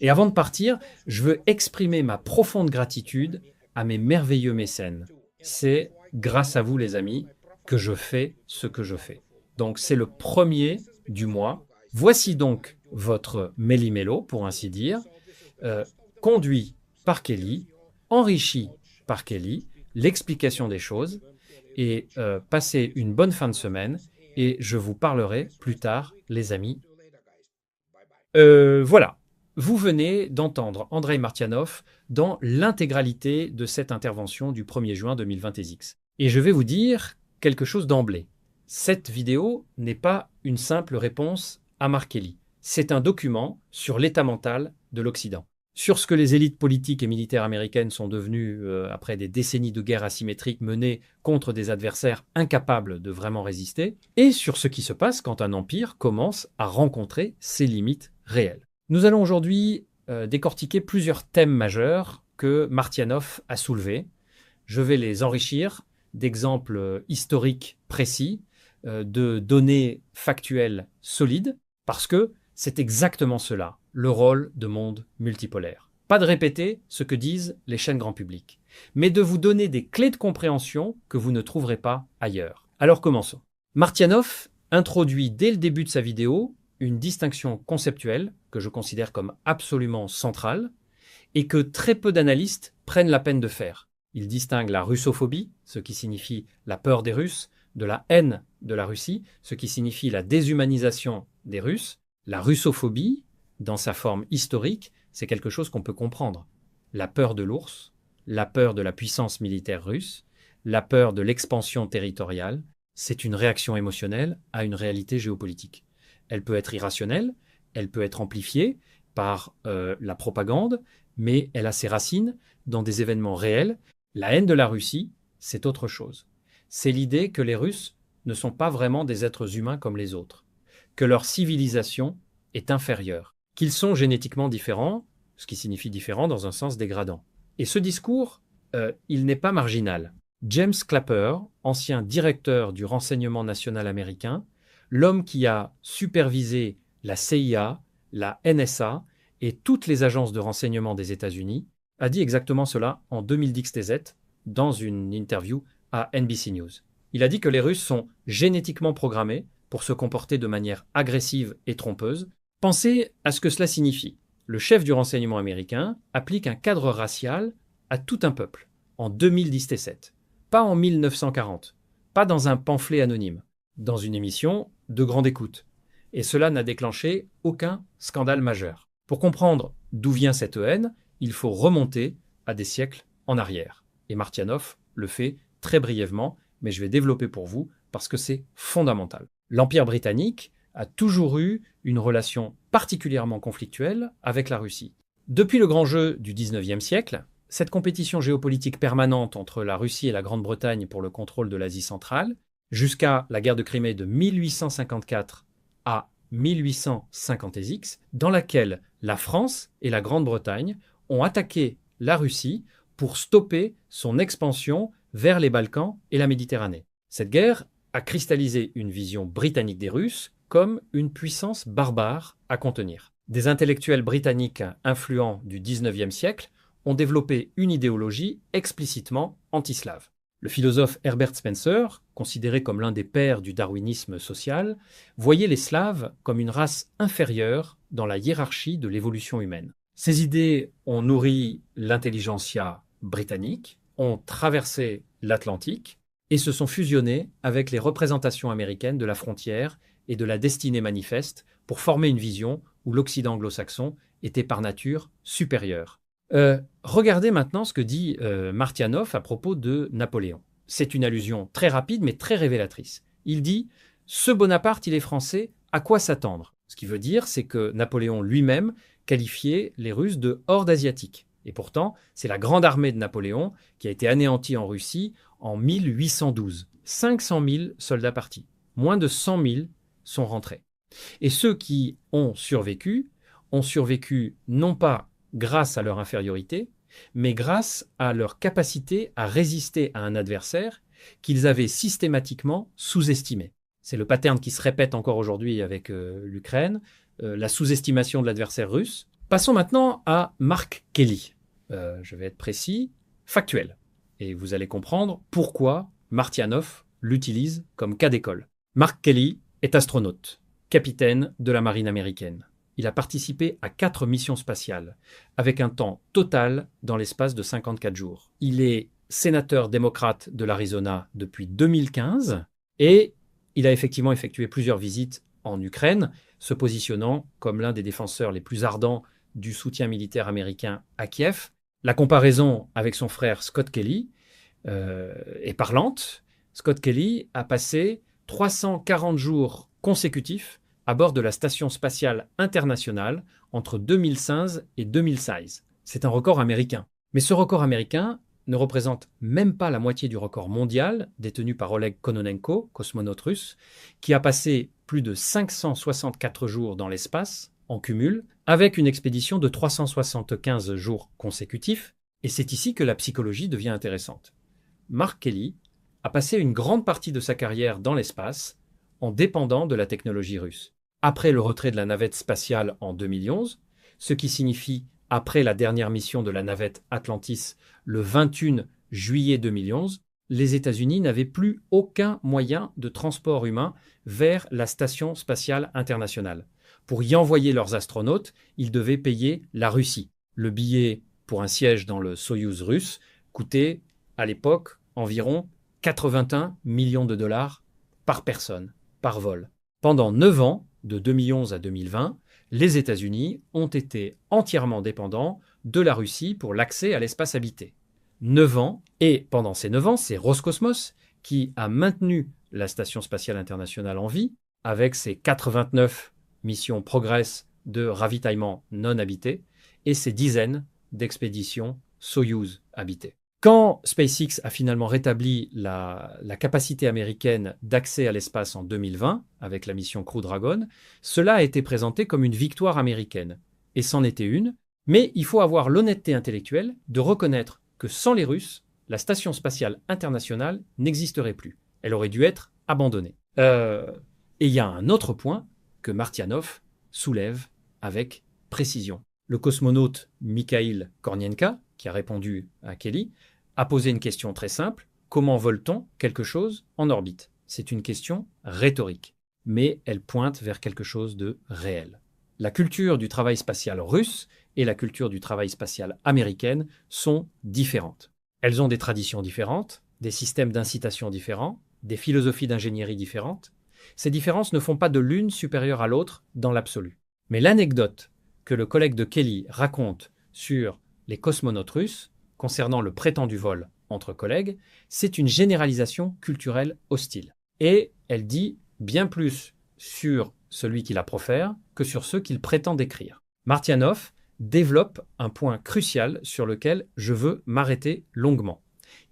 Et avant de partir, je veux exprimer ma profonde gratitude à mes merveilleux mécènes. C'est grâce à vous, les amis, que je fais ce que je fais. Donc, c'est le premier du mois. Voici donc votre méli-mélo, pour ainsi dire, conduit par Kelly, enrichi par Kelly, l'explication des choses, et passez une bonne fin de semaine, et je vous parlerai plus tard, les amis. Voilà, vous venez d'entendre Andrei Martianov dans l'intégralité de cette intervention du 1er juin 2020 TESX. Et je vais vous dire quelque chose d'emblée. Cette vidéo n'est pas une simple réponse à Mark Kelly. C'est un document sur l'état mental de l'Occident, sur ce que les élites politiques et militaires américaines sont devenues après des décennies de guerre asymétrique menées contre des adversaires incapables de vraiment résister, et sur ce qui se passe quand un empire commence à rencontrer ses limites réelles. Nous allons aujourd'hui décortiquer plusieurs thèmes majeurs que Martianov a soulevés. Je vais les enrichir d'exemples historiques précis, de données factuelles solides, parce que c'est exactement cela, le rôle de monde multipolaire. Pas de répéter ce que disent les chaînes grand public, mais de vous donner des clés de compréhension que vous ne trouverez pas ailleurs. Alors commençons. Martianov introduit dès le début de sa vidéo une distinction conceptuelle que je considère comme absolument centrale et que très peu d'analystes prennent la peine de faire. Il distingue la russophobie, ce qui signifie la peur des Russes, de la haine de la Russie, ce qui signifie la déshumanisation des Russes. La russophobie, dans sa forme historique, c'est quelque chose qu'on peut comprendre. La peur de l'ours, la peur de la puissance militaire russe, la peur de l'expansion territoriale, c'est une réaction émotionnelle à une réalité géopolitique. Elle peut être irrationnelle, elle peut être amplifiée par la propagande, mais elle a ses racines dans des événements réels. La haine de la Russie, c'est autre chose. C'est l'idée que les Russes ne sont pas vraiment des êtres humains comme les autres, que leur civilisation est inférieure, qu'ils sont génétiquement différents, ce qui signifie différent dans un sens dégradant. Et ce discours, il n'est pas marginal. James Clapper, ancien directeur du renseignement national américain, l'homme qui a supervisé la CIA, la NSA et toutes les agences de renseignement des États-Unis, a dit exactement cela en 2017 dans une interview à NBC News. Il a dit que les Russes sont génétiquement programmés pour se comporter de manière agressive et trompeuse. Pensez à ce que cela signifie. Le chef du renseignement américain applique un cadre racial à tout un peuple en 2017, pas en 1940, pas dans un pamphlet anonyme, dans une émission de grande écoute. Et cela n'a déclenché aucun scandale majeur. Pour comprendre d'où vient cette haine, il faut remonter à des siècles en arrière. Et Martianov le fait très brièvement, mais je vais développer pour vous parce que c'est fondamental. L'Empire britannique a toujours eu une relation particulièrement conflictuelle avec la Russie. Depuis le grand jeu du XIXe siècle, cette compétition géopolitique permanente entre la Russie et la Grande-Bretagne pour le contrôle de l'Asie centrale, jusqu'à la guerre de Crimée de 1854 à 1856, dans laquelle la France et la Grande-Bretagne ont attaqué la Russie pour stopper son expansion vers les Balkans et la Méditerranée. Cette guerre a cristallisé une vision britannique des Russes comme une puissance barbare à contenir. Des intellectuels britanniques influents du XIXe siècle ont développé une idéologie explicitement anti-slave. Le philosophe Herbert Spencer, considéré comme l'un des pères du darwinisme social, voyait les Slaves comme une race inférieure dans la hiérarchie de l'évolution humaine. Ces idées ont nourri l'intelligentsia britannique, ont traversé l'Atlantique et se sont fusionnées avec les représentations américaines de la frontière et de la destinée manifeste pour former une vision où l'Occident anglo-saxon était par nature supérieur. Regardez maintenant ce que dit Martianov à propos de Napoléon. C'est une allusion très rapide mais très révélatrice. Il dit « Ce Bonaparte, il est français, à quoi s'attendre ?» Ce qui veut dire, c'est que Napoléon lui-même qualifiait les Russes de horde asiatique. Et pourtant, c'est la grande armée de Napoléon qui a été anéantie en Russie en 1812. 500 000 soldats partis. Moins de 100 000 sont rentrés. Et ceux qui ont survécu non pas grâce à leur infériorité, mais grâce à leur capacité à résister à un adversaire qu'ils avaient systématiquement sous-estimé. C'est le pattern qui se répète encore aujourd'hui avec l'Ukraine, la sous-estimation de l'adversaire russe. Passons maintenant à Mark Kelly. Je vais être précis, factuel. Et vous allez comprendre pourquoi Martianov l'utilise comme cas d'école. Mark Kelly est astronaute, capitaine de la marine américaine. Il a participé à 4 missions spatiales, avec un temps total dans l'espace de 54 jours. Il est sénateur démocrate de l'Arizona depuis 2015 et il a effectivement effectué plusieurs visites en Ukraine, se positionnant comme l'un des défenseurs les plus ardents du soutien militaire américain à Kiev. La comparaison avec son frère Scott Kelly est parlante. Scott Kelly a passé 340 jours consécutifs à bord de la Station spatiale internationale entre 2015 et 2016. C'est un record américain. Mais ce record américain ne représente même pas la moitié du record mondial détenu par Oleg Kononenko, cosmonaute russe, qui a passé plus de 564 jours dans l'espace en cumul, avec une expédition de 375 jours consécutifs. Et c'est ici que la psychologie devient intéressante. Mark Kelly a passé une grande partie de sa carrière dans l'espace en dépendant de la technologie russe. Après le retrait de la navette spatiale en 2011, ce qui signifie après la dernière mission de la navette Atlantis le 21 juillet 2011, les États-Unis n'avaient plus aucun moyen de transport humain vers la Station spatiale internationale. Pour y envoyer leurs astronautes, ils devaient payer la Russie. Le billet pour un siège dans le Soyouz russe coûtait, à l'époque, environ 81 millions de dollars par personne, par vol. Pendant 9 ans, de 2011 à 2020, les États-Unis ont été entièrement dépendants de la Russie pour l'accès à l'espace habité. 9 ans, et pendant ces 9 ans, c'est Roscosmos qui a maintenu la Station spatiale internationale en vie, avec ses 89 missions Progress de ravitaillement non habité et ses dizaines d'expéditions Soyouz habitées. Quand SpaceX a finalement rétabli la capacité américaine d'accès à l'espace en 2020, avec la mission Crew Dragon, cela a été présenté comme une victoire américaine. Et c'en était une, mais il faut avoir l'honnêteté intellectuelle de reconnaître que sans les Russes, la Station spatiale internationale n'existerait plus. Elle aurait dû être abandonnée. Et il y a un autre point que Martianov soulève avec précision. Le cosmonaute Mikhail Kornienka, qui a répondu à Kelly, a posé une question très simple. Comment vole-t-on quelque chose en orbite? C'est une question rhétorique, mais elle pointe vers quelque chose de réel. La culture du travail spatial russe et la culture du travail spatial américaine sont différentes. Elles ont des traditions différentes, des systèmes d'incitation différents, des philosophies d'ingénierie différentes. Ces différences ne font pas de l'une supérieure à l'autre dans l'absolu. Mais l'anecdote que le collègue de Kelly raconte sur les cosmonautes russes, concernant le prétendu vol entre collègues, c'est une généralisation culturelle hostile. Et elle dit bien plus sur celui qui la profère que sur ceux qu'il prétend décrire. Martianov développe un point crucial sur lequel je veux m'arrêter longuement.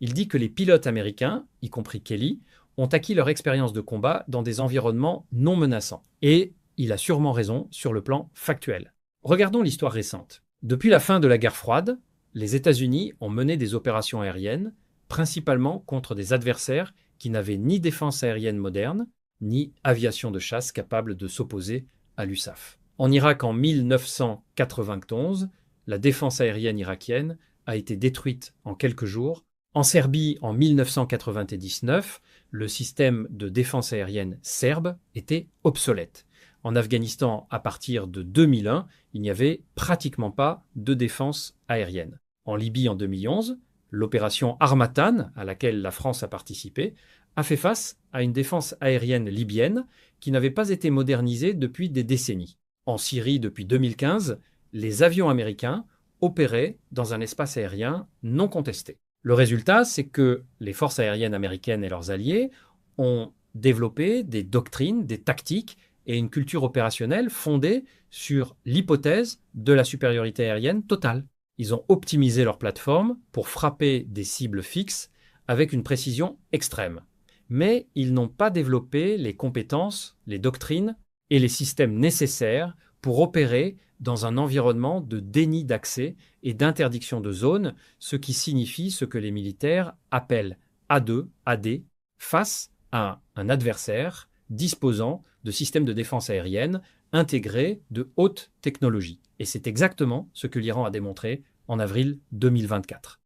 Il dit que les pilotes américains, y compris Kelly, ont acquis leur expérience de combat dans des environnements non menaçants. Et il a sûrement raison sur le plan factuel. Regardons l'histoire récente. Depuis la fin de la guerre froide, les États-Unis ont mené des opérations aériennes, principalement contre des adversaires qui n'avaient ni défense aérienne moderne, ni aviation de chasse capable de s'opposer à l'USAF. En Irak, en 1991, la défense aérienne irakienne a été détruite en quelques jours. En Serbie, en 1999, le système de défense aérienne serbe était obsolète. En Afghanistan, à partir de 2001, il n'y avait pratiquement pas de défense aérienne. En Libye, en 2011, l'opération Harmattan, à laquelle la France a participé, a fait face à une défense aérienne libyenne qui n'avait pas été modernisée depuis des décennies. En Syrie, depuis 2015, les avions américains opéraient dans un espace aérien non contesté. Le résultat, c'est que les forces aériennes américaines et leurs alliés ont développé des doctrines, des tactiques et une culture opérationnelle fondée sur l'hypothèse de la supériorité aérienne totale. Ils ont optimisé leur plateforme pour frapper des cibles fixes avec une précision extrême. Mais ils n'ont pas développé les compétences, les doctrines et les systèmes nécessaires pour opérer dans un environnement de déni d'accès et d'interdiction de zone, ce qui signifie ce que les militaires appellent A2, AD, face à un adversaire disposant de systèmes de défense aérienne intégrés de haute technologie. Et c'est exactement ce que l'Iran a démontré en avril 2024.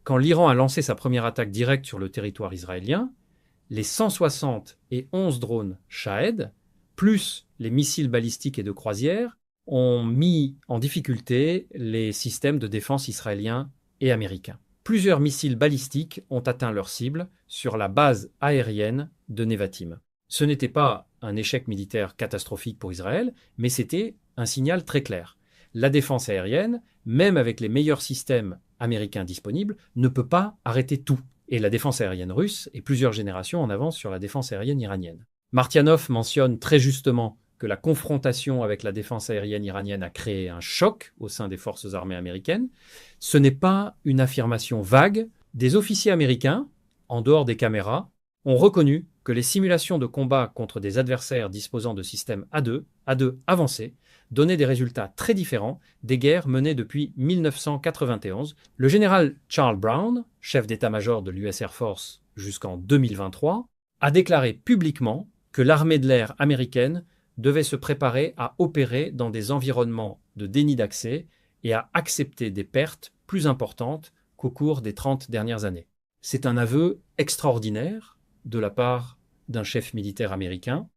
Quand l'Iran a lancé sa première attaque directe sur le territoire israélien, les 171 drones Shahed, plus les missiles balistiques et de croisière, ont mis en difficulté les systèmes de défense israéliens et américains. Plusieurs missiles balistiques ont atteint leur cible sur la base aérienne de Nevatim. Ce n'était pas un échec militaire catastrophique pour Israël, mais c'était un signal très clair. La défense aérienne, même avec les meilleurs systèmes américains disponibles, ne peut pas arrêter tout. Et la défense aérienne russe est plusieurs générations en avance sur la défense aérienne iranienne. Martianov mentionne très justement que la confrontation avec la défense aérienne iranienne a créé un choc au sein des forces armées américaines. Ce n'est pas une affirmation vague. Des officiers américains, en dehors des caméras, ont reconnu que les simulations de combat contre des adversaires disposant de systèmes A2 avancés, donnaient des résultats très différents des guerres menées depuis 1991. Le général Charles Brown, chef d'état-major de l'US Air Force jusqu'en 2023, a déclaré publiquement que l'armée de l'air américaine devait se préparer à opérer dans des environnements de déni d'accès et à accepter des pertes plus importantes qu'au cours des 30 dernières années. C'est un aveu extraordinaire de la part d'un chef militaire américain.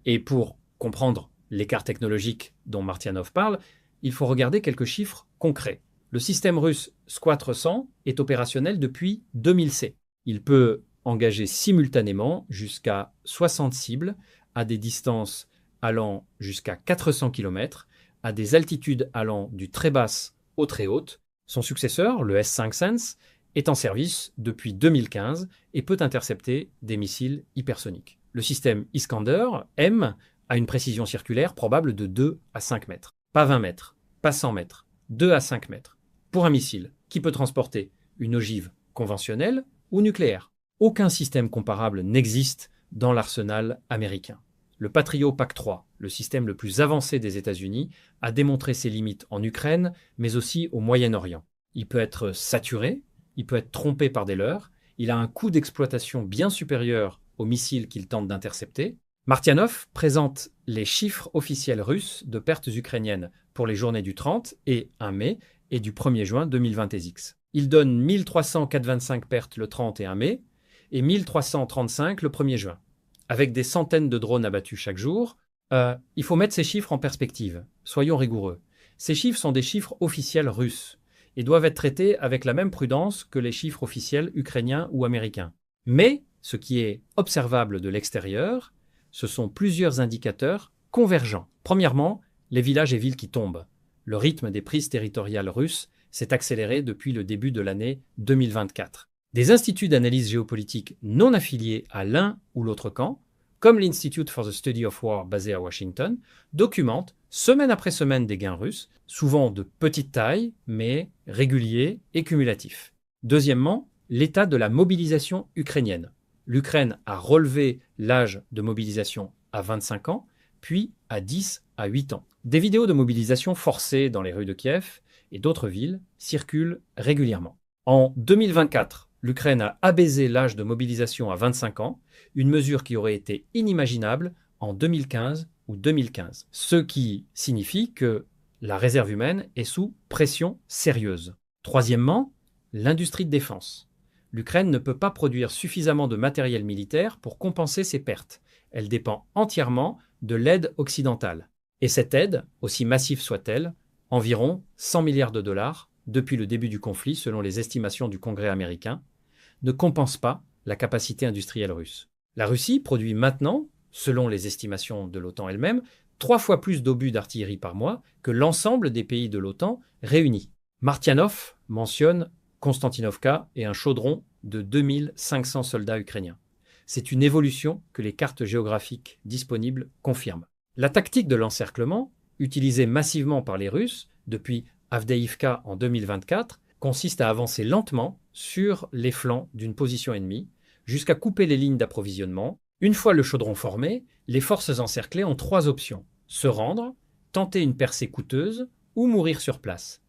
Et pour comprendre l'écart technologique dont Martianov parle, il faut regarder quelques chiffres concrets. Le système russe Squadre-100 est opérationnel depuis 2000C. Il peut engager simultanément jusqu'à 60 cibles à des distances allant jusqu'à 400 km, à des altitudes allant du très basse au très haute. Son successeur, le S-5 Sense, est en service depuis 2015 et peut intercepter des missiles hypersoniques. Le système Iskander-M a une précision circulaire probable de 2 à 5 mètres. Pas 20 mètres, pas 100 mètres, 2 à 5 mètres. Pour un missile qui peut transporter une ogive conventionnelle ou nucléaire. Aucun système comparable n'existe dans l'arsenal américain. Le Patriot PAC-3, le système le plus avancé des États-Unis, a démontré ses limites en Ukraine, mais aussi au Moyen-Orient. Il peut être saturé, il peut être trompé par des leurres, il a un coût d'exploitation bien supérieur aux missiles qu'il tente d'intercepter. Martianov présente les chiffres officiels russes de pertes ukrainiennes pour les journées du 30 et 1 mai et du 1er juin 2020X. Il donne 1300 425 pertes le 30 et 1 mai et 1335 le 1er juin. Avec des centaines de drones abattus chaque jour, il faut mettre ces chiffres en perspective. Soyons rigoureux. Ces chiffres sont des chiffres officiels russes et doivent être traités avec la même prudence que les chiffres officiels ukrainiens ou américains. Mais ce qui est observable de l'extérieur, ce sont plusieurs indicateurs convergents. Premièrement, les villages et villes qui tombent. Le rythme des prises territoriales russes s'est accéléré depuis le début de l'année 2024. Des instituts d'analyse géopolitique non affiliés à l'un ou l'autre camp, comme l'Institute for the Study of War basé à Washington, documentent semaine après semaine des gains russes, souvent de petite taille, mais réguliers et cumulatifs. Deuxièmement, l'état de la mobilisation ukrainienne. L'Ukraine a relevé l'âge de mobilisation à 25 ans, puis à 10 à 8 ans. Des vidéos de mobilisation forcée dans les rues de Kiev et d'autres villes circulent régulièrement. En 2024, l'Ukraine a abaissé l'âge de mobilisation à 25 ans, une mesure qui aurait été inimaginable en 2015 ou 2015. Ce qui signifie que la réserve humaine est sous pression sérieuse. Troisièmement, l'industrie de défense. L'Ukraine ne peut pas produire suffisamment de matériel militaire pour compenser ses pertes. Elle dépend entièrement de l'aide occidentale. Et cette aide, aussi massive soit-elle, environ 100 milliards de dollars depuis le début du conflit selon les estimations du Congrès américain, ne compense pas la capacité industrielle russe. La Russie produit maintenant, selon les estimations de l'OTAN elle-même, 3 fois plus d'obus d'artillerie par mois que l'ensemble des pays de l'OTAN réunis. Martianov mentionne Konstantinovka et un chaudron de 2500 soldats ukrainiens. C'est une évolution que les cartes géographiques disponibles confirment. La tactique de l'encerclement, utilisée massivement par les Russes depuis Avdeïvka en 2024, consiste à avancer lentement sur les flancs d'une position ennemie jusqu'à couper les lignes d'approvisionnement. Une fois le chaudron formé, les forces encerclées ont 3 options: se rendre, tenter une percée coûteuse ou mourir sur place.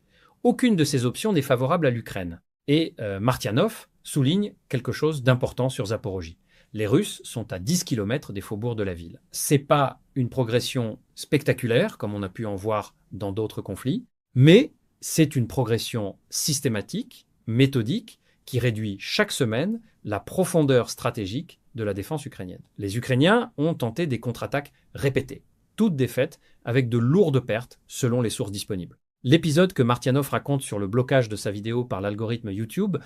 Aucune de ces options n'est favorable à l'Ukraine. Et Martianov souligne quelque chose d'important sur Zaporojie. Les Russes sont à 10 km des faubourgs de la ville. C'est pas une progression spectaculaire, comme on a pu en voir dans d'autres conflits, mais c'est une progression systématique, méthodique, qui réduit chaque semaine la profondeur stratégique de la défense ukrainienne. Les Ukrainiens ont tenté des contre-attaques répétées, toutes défaites avec de lourdes pertes selon les sources disponibles. L'épisode que Martianov raconte sur le blocage de sa vidéo par l'algorithme YouTube,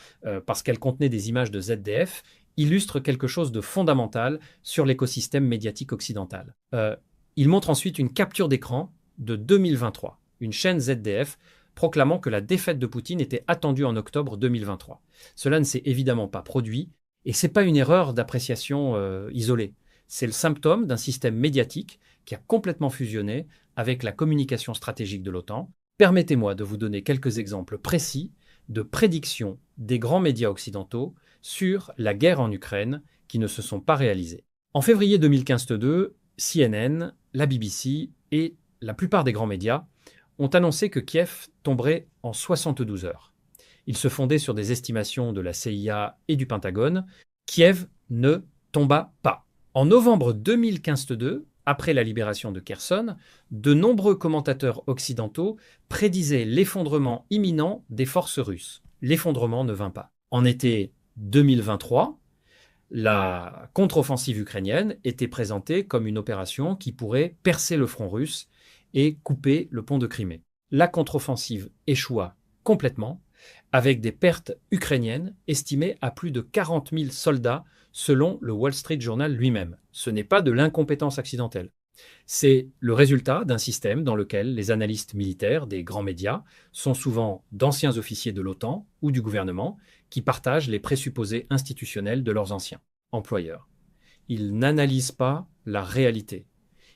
parce qu'elle contenait des images de ZDF, illustre quelque chose de fondamental sur l'écosystème médiatique occidental. Il montre ensuite une capture d'écran de 2023. Une chaîne ZDF proclamant que la défaite de Poutine était attendue en octobre 2023. Cela ne s'est évidemment pas produit, et ce n'est pas une erreur d'appréciation isolée. C'est le symptôme d'un système médiatique qui a complètement fusionné avec la communication stratégique de l'OTAN. Permettez-moi de vous donner quelques exemples précis de prédictions des grands médias occidentaux sur la guerre en Ukraine qui ne se sont pas réalisées. En février 2015-2, CNN, la BBC et la plupart des grands médias ont annoncé que Kiev tomberait en 72 heures. Ils se fondaient sur des estimations de la CIA et du Pentagone. Kiev ne tomba pas. En novembre 2015-2, après la libération de Kherson, de nombreux commentateurs occidentaux prédisaient l'effondrement imminent des forces russes. L'effondrement ne vint pas. En été 2023, la contre-offensive ukrainienne était présentée comme une opération qui pourrait percer le front russe et couper le pont de Crimée. La contre-offensive échoua complètement, avec des pertes ukrainiennes estimées à plus de 40 000 soldats selon le Wall Street Journal lui-même. Ce n'est pas de l'incompétence accidentelle. C'est le résultat d'un système dans lequel les analystes militaires des grands médias sont souvent d'anciens officiers de l'OTAN ou du gouvernement qui partagent les présupposés institutionnels de leurs anciens employeurs. Ils n'analysent pas la réalité.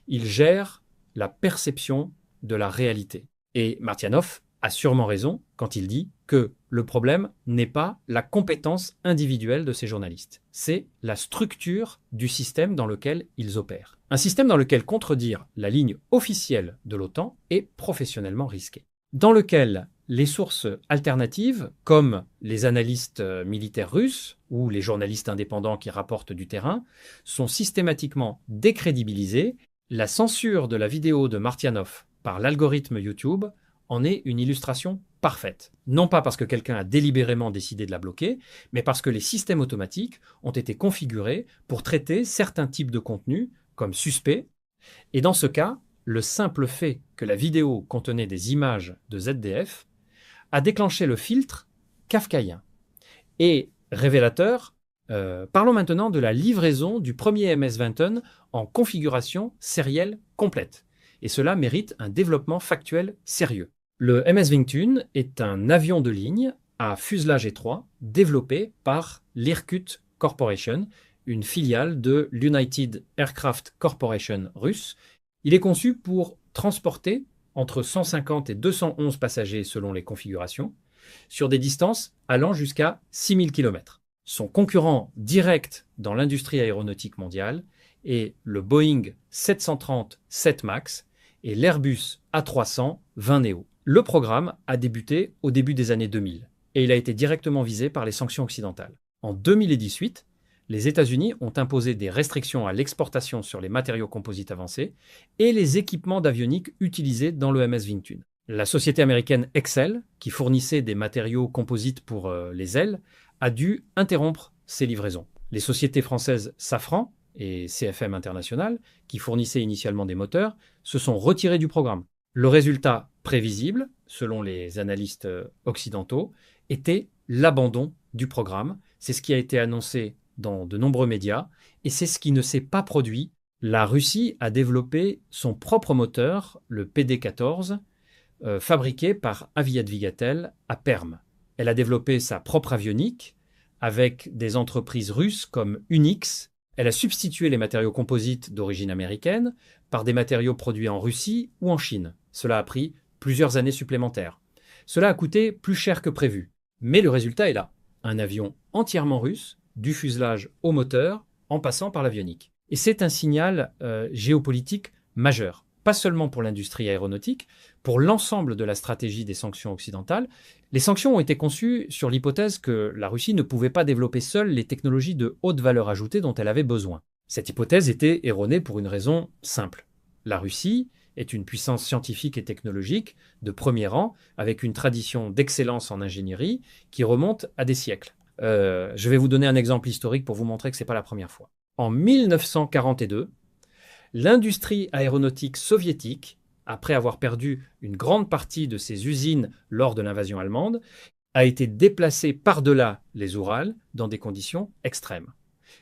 Ils gèrent la perception de la réalité. Et Martianov a sûrement raison quand il dit que le problème n'est pas la compétence individuelle de ces journalistes, c'est la structure du système dans lequel ils opèrent. Un système dans lequel contredire la ligne officielle de l'OTAN est professionnellement risqué. Dans lequel les sources alternatives, comme les analystes militaires russes ou les journalistes indépendants qui rapportent du terrain, sont systématiquement décrédibilisées. La censure de la vidéo de Martianov par l'algorithme YouTube en est une illustration parfaite. Non pas parce que quelqu'un a délibérément décidé de la bloquer, mais parce que les systèmes automatiques ont été configurés pour traiter certains types de contenus comme suspects. Et dans ce cas, le simple fait que la vidéo contenait des images de ZDF a déclenché le filtre kafkaïen. Et révélateur, parlons maintenant de la livraison du premier MS-20 en configuration sérielle complète. Et cela mérite un développement factuel sérieux. Le MS-21 est un avion de ligne à fuselage étroit développé par l'Irkut Corporation, une filiale de l'United Aircraft Corporation russe. Il est conçu pour transporter entre 150 et 211 passagers selon les configurations, sur des distances allant jusqu'à 6000 km. Son concurrent direct dans l'industrie aéronautique mondiale est le Boeing 737 MAX et l'Airbus A320 Neo. Le programme a débuté au début des années 2000 et il a été directement visé par les sanctions occidentales. En 2018, les États-Unis ont imposé des restrictions à l'exportation sur les matériaux composites avancés et les équipements d'avionique utilisés dans le MS-21. La société américaine Hexcel, qui fournissait des matériaux composites pour les ailes, a dû interrompre ses livraisons. Les sociétés françaises Safran et CFM International, qui fournissaient initialement des moteurs, se sont retirées du programme. Le résultat prévisible, selon les analystes occidentaux, était l'abandon du programme. C'est ce qui a été annoncé dans de nombreux médias et c'est ce qui ne s'est pas produit. La Russie a développé son propre moteur, le PD-14, fabriqué par Aviat Vigatel à Perm. Elle a développé sa propre avionique avec des entreprises russes comme Unix. Elle a substitué les matériaux composites d'origine américaine par des matériaux produits en Russie ou en Chine. Cela a pris plusieurs années supplémentaires. Cela a coûté plus cher que prévu. Mais le résultat est là. Un avion entièrement russe, du fuselage au moteur, en passant par l'avionique. Et c'est un signal géopolitique majeur. Pas seulement pour l'industrie aéronautique, pour l'ensemble de la stratégie des sanctions occidentales. Les sanctions ont été conçues sur l'hypothèse que la Russie ne pouvait pas développer seule les technologies de haute valeur ajoutée dont elle avait besoin. Cette hypothèse était erronée pour une raison simple. La Russie est une puissance scientifique et technologique de premier rang, avec une tradition d'excellence en ingénierie qui remonte à des siècles. Je vais vous donner un exemple historique pour vous montrer que ce n'est pas la première fois. En 1942, l'industrie aéronautique soviétique, après avoir perdu une grande partie de ses usines lors de l'invasion allemande, a été déplacée par-delà les Urals dans des conditions extrêmes.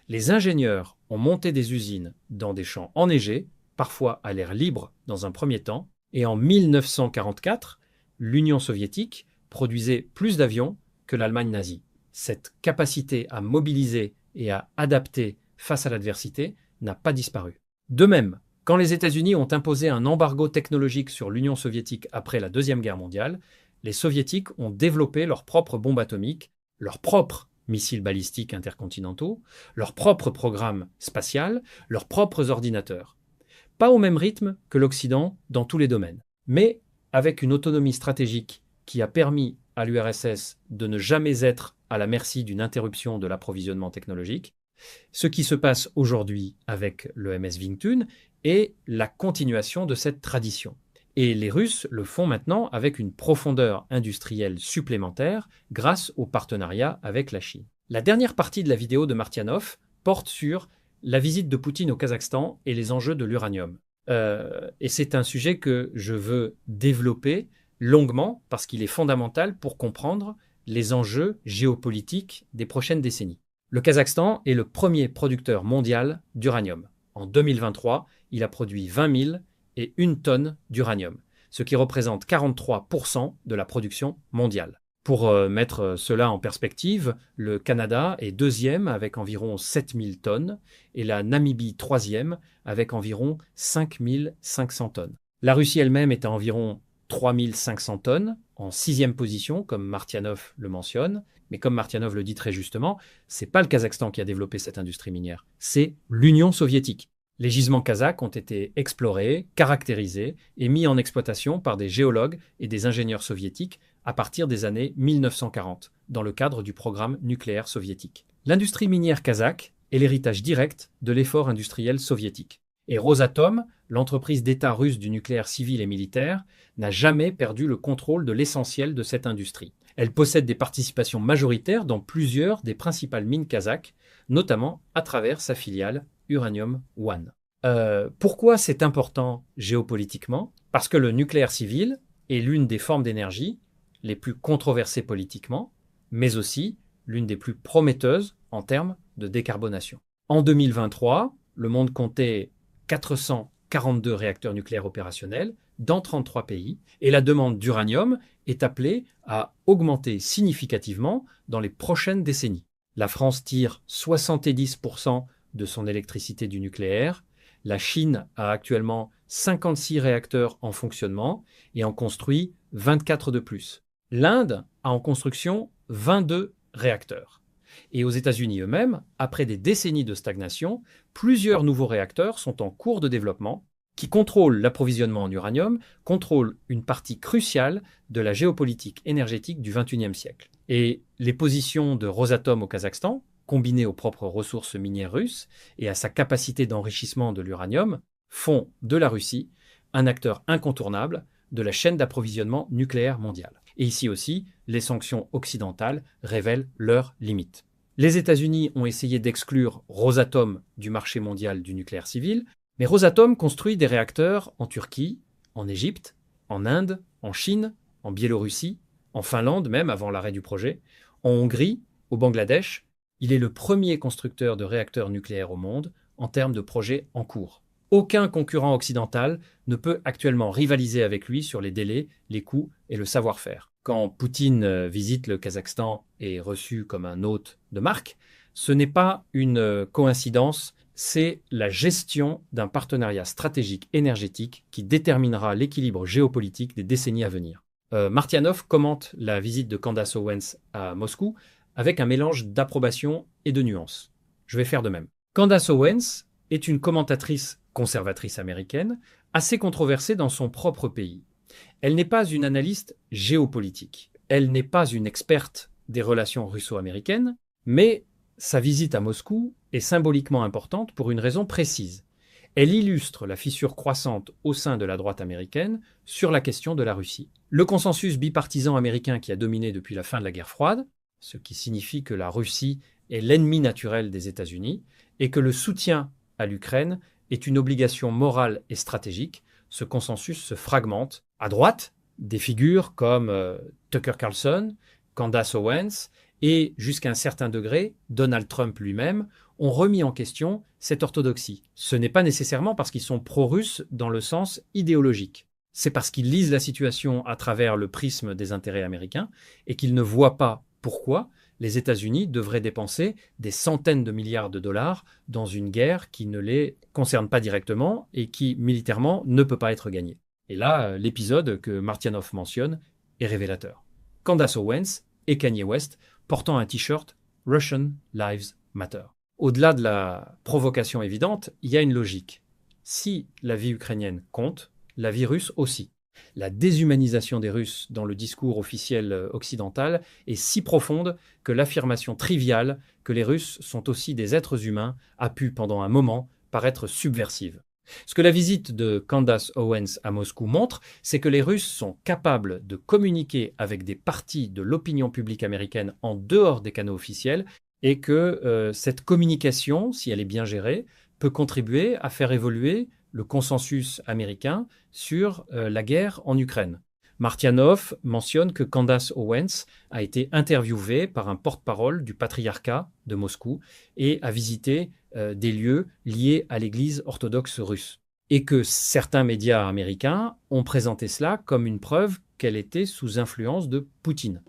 Les ingénieurs ont monté des usines dans des champs enneigés, parfois à l'air libre dans un premier temps, et en 1944, l'Union soviétique produisait plus d'avions que l'Allemagne nazie. Cette capacité à mobiliser et à adapter face à l'adversité n'a pas disparu. De même, quand les États-Unis ont imposé un embargo technologique sur l'Union soviétique après la Deuxième Guerre mondiale, les Soviétiques ont développé leurs propres bombes atomiques, leurs propres missiles balistiques intercontinentaux, leur propre programme spatial, leurs propres ordinateurs. Pas au même rythme que l'Occident dans tous les domaines, mais avec une autonomie stratégique qui a permis à l'URSS de ne jamais être à la merci d'une interruption de l'approvisionnement technologique. Ce qui se passe aujourd'hui avec le MS Vingtun est la continuation de cette tradition. Et les Russes le font maintenant avec une profondeur industrielle supplémentaire grâce au partenariat avec la Chine. La dernière partie de la vidéo de Martianov porte sur la visite de Poutine au Kazakhstan et les enjeux de l'uranium. Et c'est un sujet que je veux développer longuement parce qu'il est fondamental pour comprendre les enjeux géopolitiques des prochaines décennies. Le Kazakhstan est le premier producteur mondial d'uranium. En 2023, il a produit 20 000 et 1 tonne d'uranium, ce qui représente 43% de la production mondiale. Pour mettre cela en perspective, le Canada est deuxième avec environ 7 000 tonnes et la Namibie troisième avec environ 5 500 tonnes. La Russie elle-même est à environ 3 500 tonnes, en sixième position, comme Martianov le mentionne. Mais comme Martianov le dit très justement, c'est pas le Kazakhstan qui a développé cette industrie minière, c'est l'Union soviétique. Les gisements kazakhs ont été explorés, caractérisés et mis en exploitation par des géologues et des ingénieurs soviétiques à partir des années 1940, dans le cadre du programme nucléaire soviétique. L'industrie minière kazakh est l'héritage direct de l'effort industriel soviétique. Et Rosatom, l'entreprise d'État russe du nucléaire civil et militaire, n'a jamais perdu le contrôle de l'essentiel de cette industrie. Elle possède des participations majoritaires dans plusieurs des principales mines kazakhes, notamment à travers sa filiale Uranium One. Pourquoi c'est important géopolitiquement ? Parce que le nucléaire civil est l'une des formes d'énergie les plus controversées politiquement, mais aussi l'une des plus prometteuses en termes de décarbonation. En 2023, le monde comptait 442 réacteurs nucléaires opérationnels dans 33 pays, et la demande d'uranium est appelée à augmenter significativement dans les prochaines décennies. La France tire 70% de son électricité du nucléaire, la Chine a actuellement 56 réacteurs en fonctionnement et en construit 24 de plus. L'Inde a en construction 22 réacteurs. Et aux États-Unis eux-mêmes, après des décennies de stagnation, plusieurs nouveaux réacteurs sont en cours de développement qui contrôlent l'approvisionnement en uranium, contrôlent une partie cruciale de la géopolitique énergétique du XXIe siècle. Et les positions de Rosatom au Kazakhstan, combinées aux propres ressources minières russes et à sa capacité d'enrichissement de l'uranium, font de la Russie un acteur incontournable de la chaîne d'approvisionnement nucléaire mondiale. Et ici aussi, les sanctions occidentales révèlent leurs limites. Les États-Unis ont essayé d'exclure Rosatom du marché mondial du nucléaire civil, mais Rosatom construit des réacteurs en Turquie, en Égypte, en Inde, en Chine, en Biélorussie, en Finlande même avant l'arrêt du projet, en Hongrie, au Bangladesh. Il est le premier constructeur de réacteurs nucléaires au monde en termes de projets en cours. Aucun concurrent occidental ne peut actuellement rivaliser avec lui sur les délais, les coûts et le savoir-faire. Quand Poutine visite le Kazakhstan et est reçu comme un hôte de marque, ce n'est pas une coïncidence, c'est la gestion d'un partenariat stratégique énergétique qui déterminera l'équilibre géopolitique des décennies à venir. Martianov commente la visite de Candace Owens à Moscou avec un mélange d'approbation et de nuances. Je vais faire de même. Candace Owens est une commentatrice conservatrice américaine, assez controversée dans son propre pays. Elle n'est pas une analyste géopolitique. Elle n'est pas une experte des relations russo-américaines, mais sa visite à Moscou est symboliquement importante pour une raison précise. Elle illustre la fissure croissante au sein de la droite américaine sur la question de la Russie. Le consensus bipartisan américain qui a dominé depuis la fin de la guerre froide, ce qui signifie que la Russie est l'ennemi naturel des États-Unis et que le soutien à l'Ukraine est une obligation morale et stratégique. Ce consensus se fragmente. À droite, des figures comme Tucker Carlson, Candace Owens et, jusqu'à un certain degré, Donald Trump lui-même ont remis en question cette orthodoxie. Ce n'est pas nécessairement parce qu'ils sont pro-russes dans le sens idéologique. C'est parce qu'ils lisent la situation à travers le prisme des intérêts américains et qu'ils ne voient pas pourquoi les États-Unis devraient dépenser des centaines de milliards de dollars dans une guerre qui ne les concerne pas directement et qui, militairement, ne peut pas être gagnée. Et là, l'épisode que Martianoff mentionne est révélateur. Candace Owens et Kanye West portant un t-shirt « Russian Lives Matter ». Au-delà de la provocation évidente, il y a une logique. Si la vie ukrainienne compte, la vie russe aussi. La déshumanisation des Russes dans le discours officiel occidental est si profonde que l'affirmation triviale que les Russes sont aussi des êtres humains a pu, pendant un moment, paraître subversive. Ce que la visite de Candace Owens à Moscou montre, c'est que les Russes sont capables de communiquer avec des parties de l'opinion publique américaine en dehors des canaux officiels et que cette communication, si elle est bien gérée, peut contribuer à faire évoluer le consensus américain sur la guerre en Ukraine. Martianoff mentionne que Candace Owens a été interviewée par un porte-parole du patriarcat de Moscou et a visité des lieux liés à l'Église orthodoxe russe. Et que certains médias américains ont présenté cela comme une preuve qu'elle était sous influence de Poutine.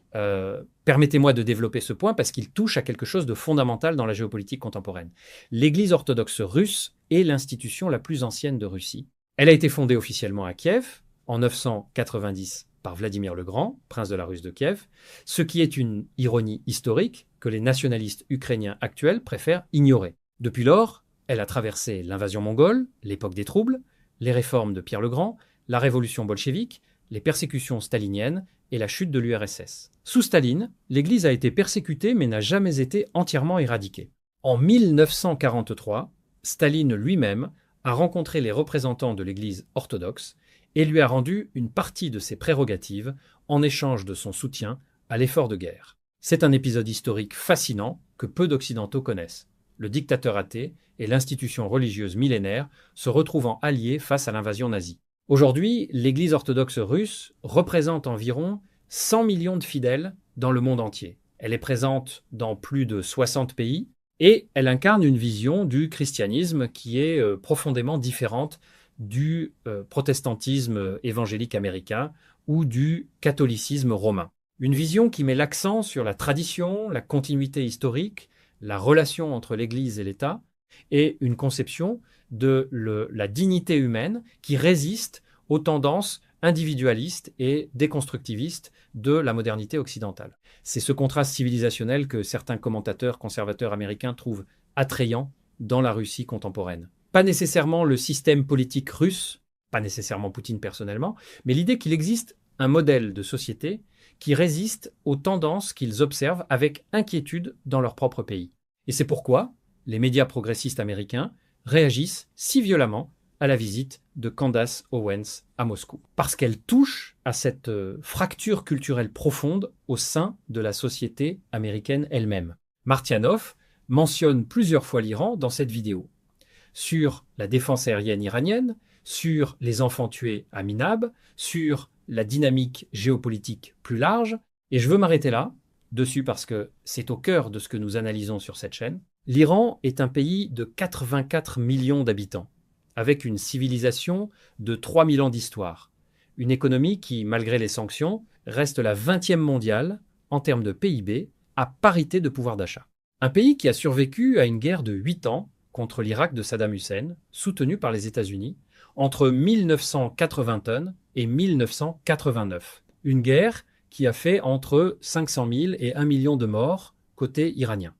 Permettez-moi de développer ce point parce qu'il touche à quelque chose de fondamental dans la géopolitique contemporaine. L'Église orthodoxe russe est l'institution la plus ancienne de Russie. Elle a été fondée officiellement à Kiev en 990 par Vladimir le Grand, prince de la Russe de Kiev, ce qui est une ironie historique que les nationalistes ukrainiens actuels préfèrent ignorer. Depuis lors, elle a traversé l'invasion mongole, l'époque des troubles, les réformes de Pierre le Grand, la révolution bolchevique, les persécutions staliniennes et la chute de l'URSS. Sous Staline, l'Église a été persécutée mais n'a jamais été entièrement éradiquée. En 1943, Staline lui-même a rencontré les représentants de l'Église orthodoxe et lui a rendu une partie de ses prérogatives en échange de son soutien à l'effort de guerre. C'est un épisode historique fascinant que peu d'Occidentaux connaissent. Le dictateur athée et l'institution religieuse millénaire se retrouvant alliés face à l'invasion nazie. Aujourd'hui, l'Église orthodoxe russe représente environ 100 millions de fidèles dans le monde entier. Elle est présente dans plus de 60 pays et elle incarne une vision du christianisme qui est profondément différente du protestantisme évangélique américain ou du catholicisme romain. Une vision qui met l'accent sur la tradition, la continuité historique, la relation entre l'Église et l'État, et une conception de la dignité humaine qui résiste aux tendances individualistes et déconstructivistes de la modernité occidentale. C'est ce contraste civilisationnel que certains commentateurs conservateurs américains trouvent attrayant dans la Russie contemporaine. Pas nécessairement le système politique russe, pas nécessairement Poutine personnellement, mais l'idée qu'il existe un modèle de société qui résiste aux tendances qu'ils observent avec inquiétude dans leur propre pays. Et c'est pourquoi les médias progressistes américains réagissent si violemment à la visite de Candace Owens à Moscou. Parce qu'elle touche à cette fracture culturelle profonde au sein de la société américaine elle-même. Martianoff mentionne plusieurs fois l'Iran dans cette vidéo. Sur la défense aérienne iranienne, sur les enfants tués à Minab, sur la dynamique géopolitique plus large. Et je veux m'arrêter là, dessus parce que c'est au cœur de ce que nous analysons sur cette chaîne. L'Iran est un pays de 84 millions d'habitants, avec une civilisation de 3000 ans d'histoire. Une économie qui, malgré les sanctions, reste la 20e mondiale en termes de PIB, à parité de pouvoir d'achat. Un pays qui a survécu à une guerre de 8 ans contre l'Irak de Saddam Hussein, soutenue par les États-Unis, entre 1981 et 1989. Une guerre qui a fait entre 500 000 et 1 million de morts côté iranien.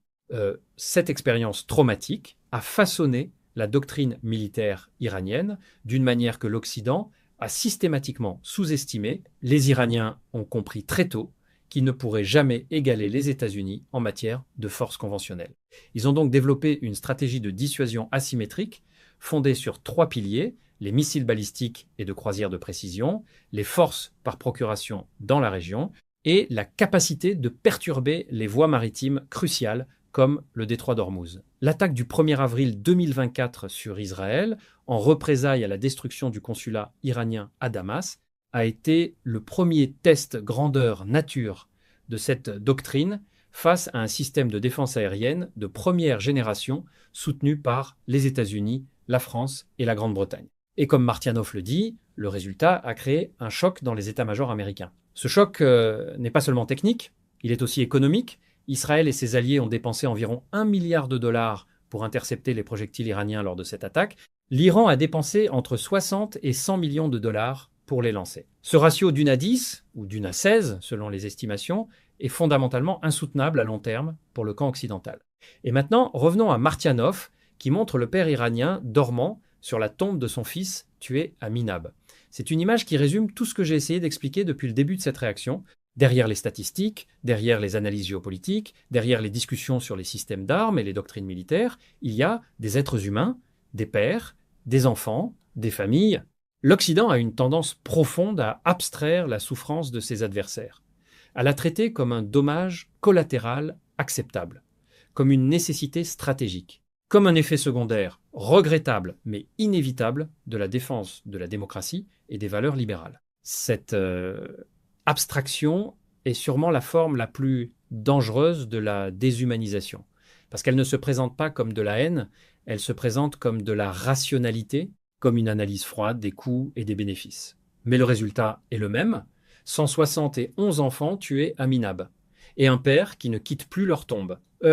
Cette expérience traumatique a façonné la doctrine militaire iranienne d'une manière que l'Occident a systématiquement sous-estimé. Les Iraniens ont compris très tôt qu'ils ne pourraient jamais égaler les États-Unis en matière de force conventionnelle. Ils ont donc développé une stratégie de dissuasion asymétrique fondée sur 3 piliers: les missiles balistiques et de croisière de précision, les forces par procuration dans la région et la capacité de perturber les voies maritimes cruciales comme le détroit d'Ormuz. L'attaque du 1er avril 2024 sur Israël, en représailles à la destruction du consulat iranien à Damas, a été le premier test grandeur nature de cette doctrine face à un système de défense aérienne de première génération soutenu par les États-Unis, la France et la Grande-Bretagne. Et comme Martianoff le dit, Le résultat a créé un choc dans les états-majors américains. Ce choc n'est pas seulement technique, il est aussi économique. Israël et ses alliés ont dépensé environ 1 milliard de dollars pour intercepter les projectiles iraniens lors de cette attaque. L'Iran a dépensé entre 60 et 100 millions de dollars pour les lancer. Ce ratio d'une à 10, ou d'une à 16, selon les estimations, est fondamentalement insoutenable à long terme pour le camp occidental. Et maintenant, revenons à Martianov, qui montre le père iranien dormant sur la tombe de son fils tué à Minab. C'est une image qui résume tout ce que j'ai essayé d'expliquer depuis le début de cette réaction. Derrière les statistiques, derrière les analyses géopolitiques, derrière les discussions sur les systèmes d'armes et les doctrines militaires, il y a des êtres humains, des pères, des enfants, des familles. L'Occident a une tendance profonde à abstraire la souffrance de ses adversaires, à la traiter comme un dommage collatéral acceptable, comme une nécessité stratégique, comme un effet secondaire regrettable mais inévitable de la défense de la démocratie et des valeurs libérales. Cette abstraction est sûrement la forme la plus dangereuse de la déshumanisation, parce qu'elle ne se présente pas comme de la haine, elle se présente comme de la rationalité, comme une analyse froide des coûts et des bénéfices. Mais le résultat est le même, 171 enfants tués à Minab, et un père qui ne quitte plus leur tombe. Nous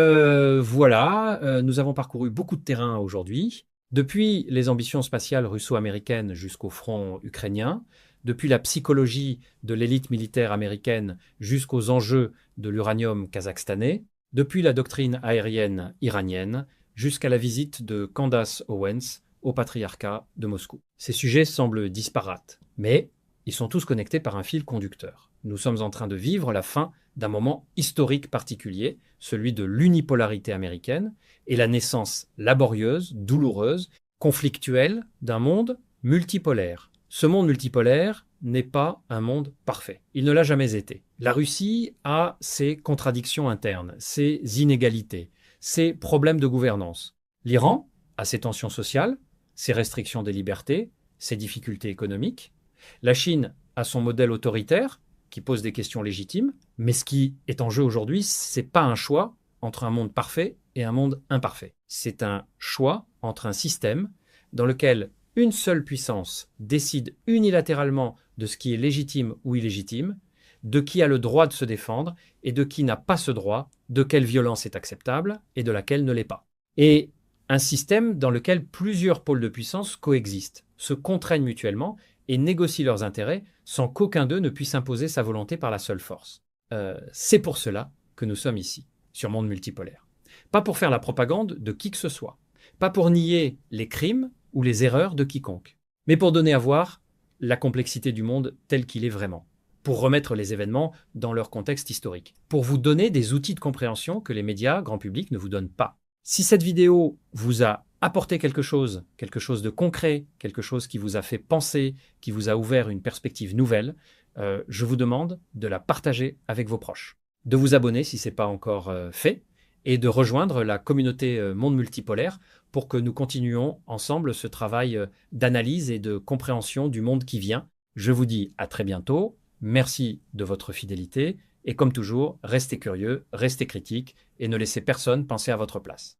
avons parcouru beaucoup de terrain aujourd'hui, depuis les ambitions spatiales russo-américaines jusqu'au front ukrainien, depuis la psychologie de l'élite militaire américaine jusqu'aux enjeux de l'uranium kazakhstanais, depuis la doctrine aérienne iranienne jusqu'à la visite de Candace Owens au patriarcat de Moscou. Ces sujets semblent disparates, mais ils sont tous connectés par un fil conducteur. Nous sommes en train de vivre la fin d'un moment historique particulier, celui de l'unipolarité américaine, et la naissance laborieuse, douloureuse, conflictuelle d'un monde multipolaire. Ce monde multipolaire n'est pas un monde parfait. Il ne l'a jamais été. La Russie a ses contradictions internes, ses inégalités, ses problèmes de gouvernance. L'Iran a ses tensions sociales, ses restrictions des libertés, ses difficultés économiques. La Chine a son modèle autoritaire, qui pose des questions légitimes, mais ce qui est en jeu aujourd'hui, c'est pas un choix entre un monde parfait et un monde imparfait. C'est un choix entre un système dans lequel une seule puissance décide unilatéralement de ce qui est légitime ou illégitime, de qui a le droit de se défendre et de qui n'a pas ce droit, de quelle violence est acceptable et de laquelle ne l'est pas. Et un système dans lequel plusieurs pôles de puissance coexistent, se contraignent mutuellement et négocient leurs intérêts sans qu'aucun d'eux ne puisse imposer sa volonté par la seule force. C'est pour cela que nous sommes ici, sur Monde Multipolaire. Pas pour faire la propagande de qui que ce soit, pas pour nier les crimes ou les erreurs de quiconque, mais pour donner à voir la complexité du monde tel qu'il est vraiment, pour remettre les événements dans leur contexte historique, pour vous donner des outils de compréhension que les médias, grand public, ne vous donnent pas. Si cette vidéo vous a apporté quelque chose de concret, quelque chose qui vous a fait penser, qui vous a ouvert une perspective nouvelle, je vous demande de la partager avec vos proches, de vous abonner si ce n'est pas encore fait, et de rejoindre la communauté Monde Multipolaire pour que nous continuions ensemble ce travail d'analyse et de compréhension du monde qui vient. Je vous dis à très bientôt, merci de votre fidélité, et comme toujours, restez curieux, restez critiques, et ne laissez personne penser à votre place.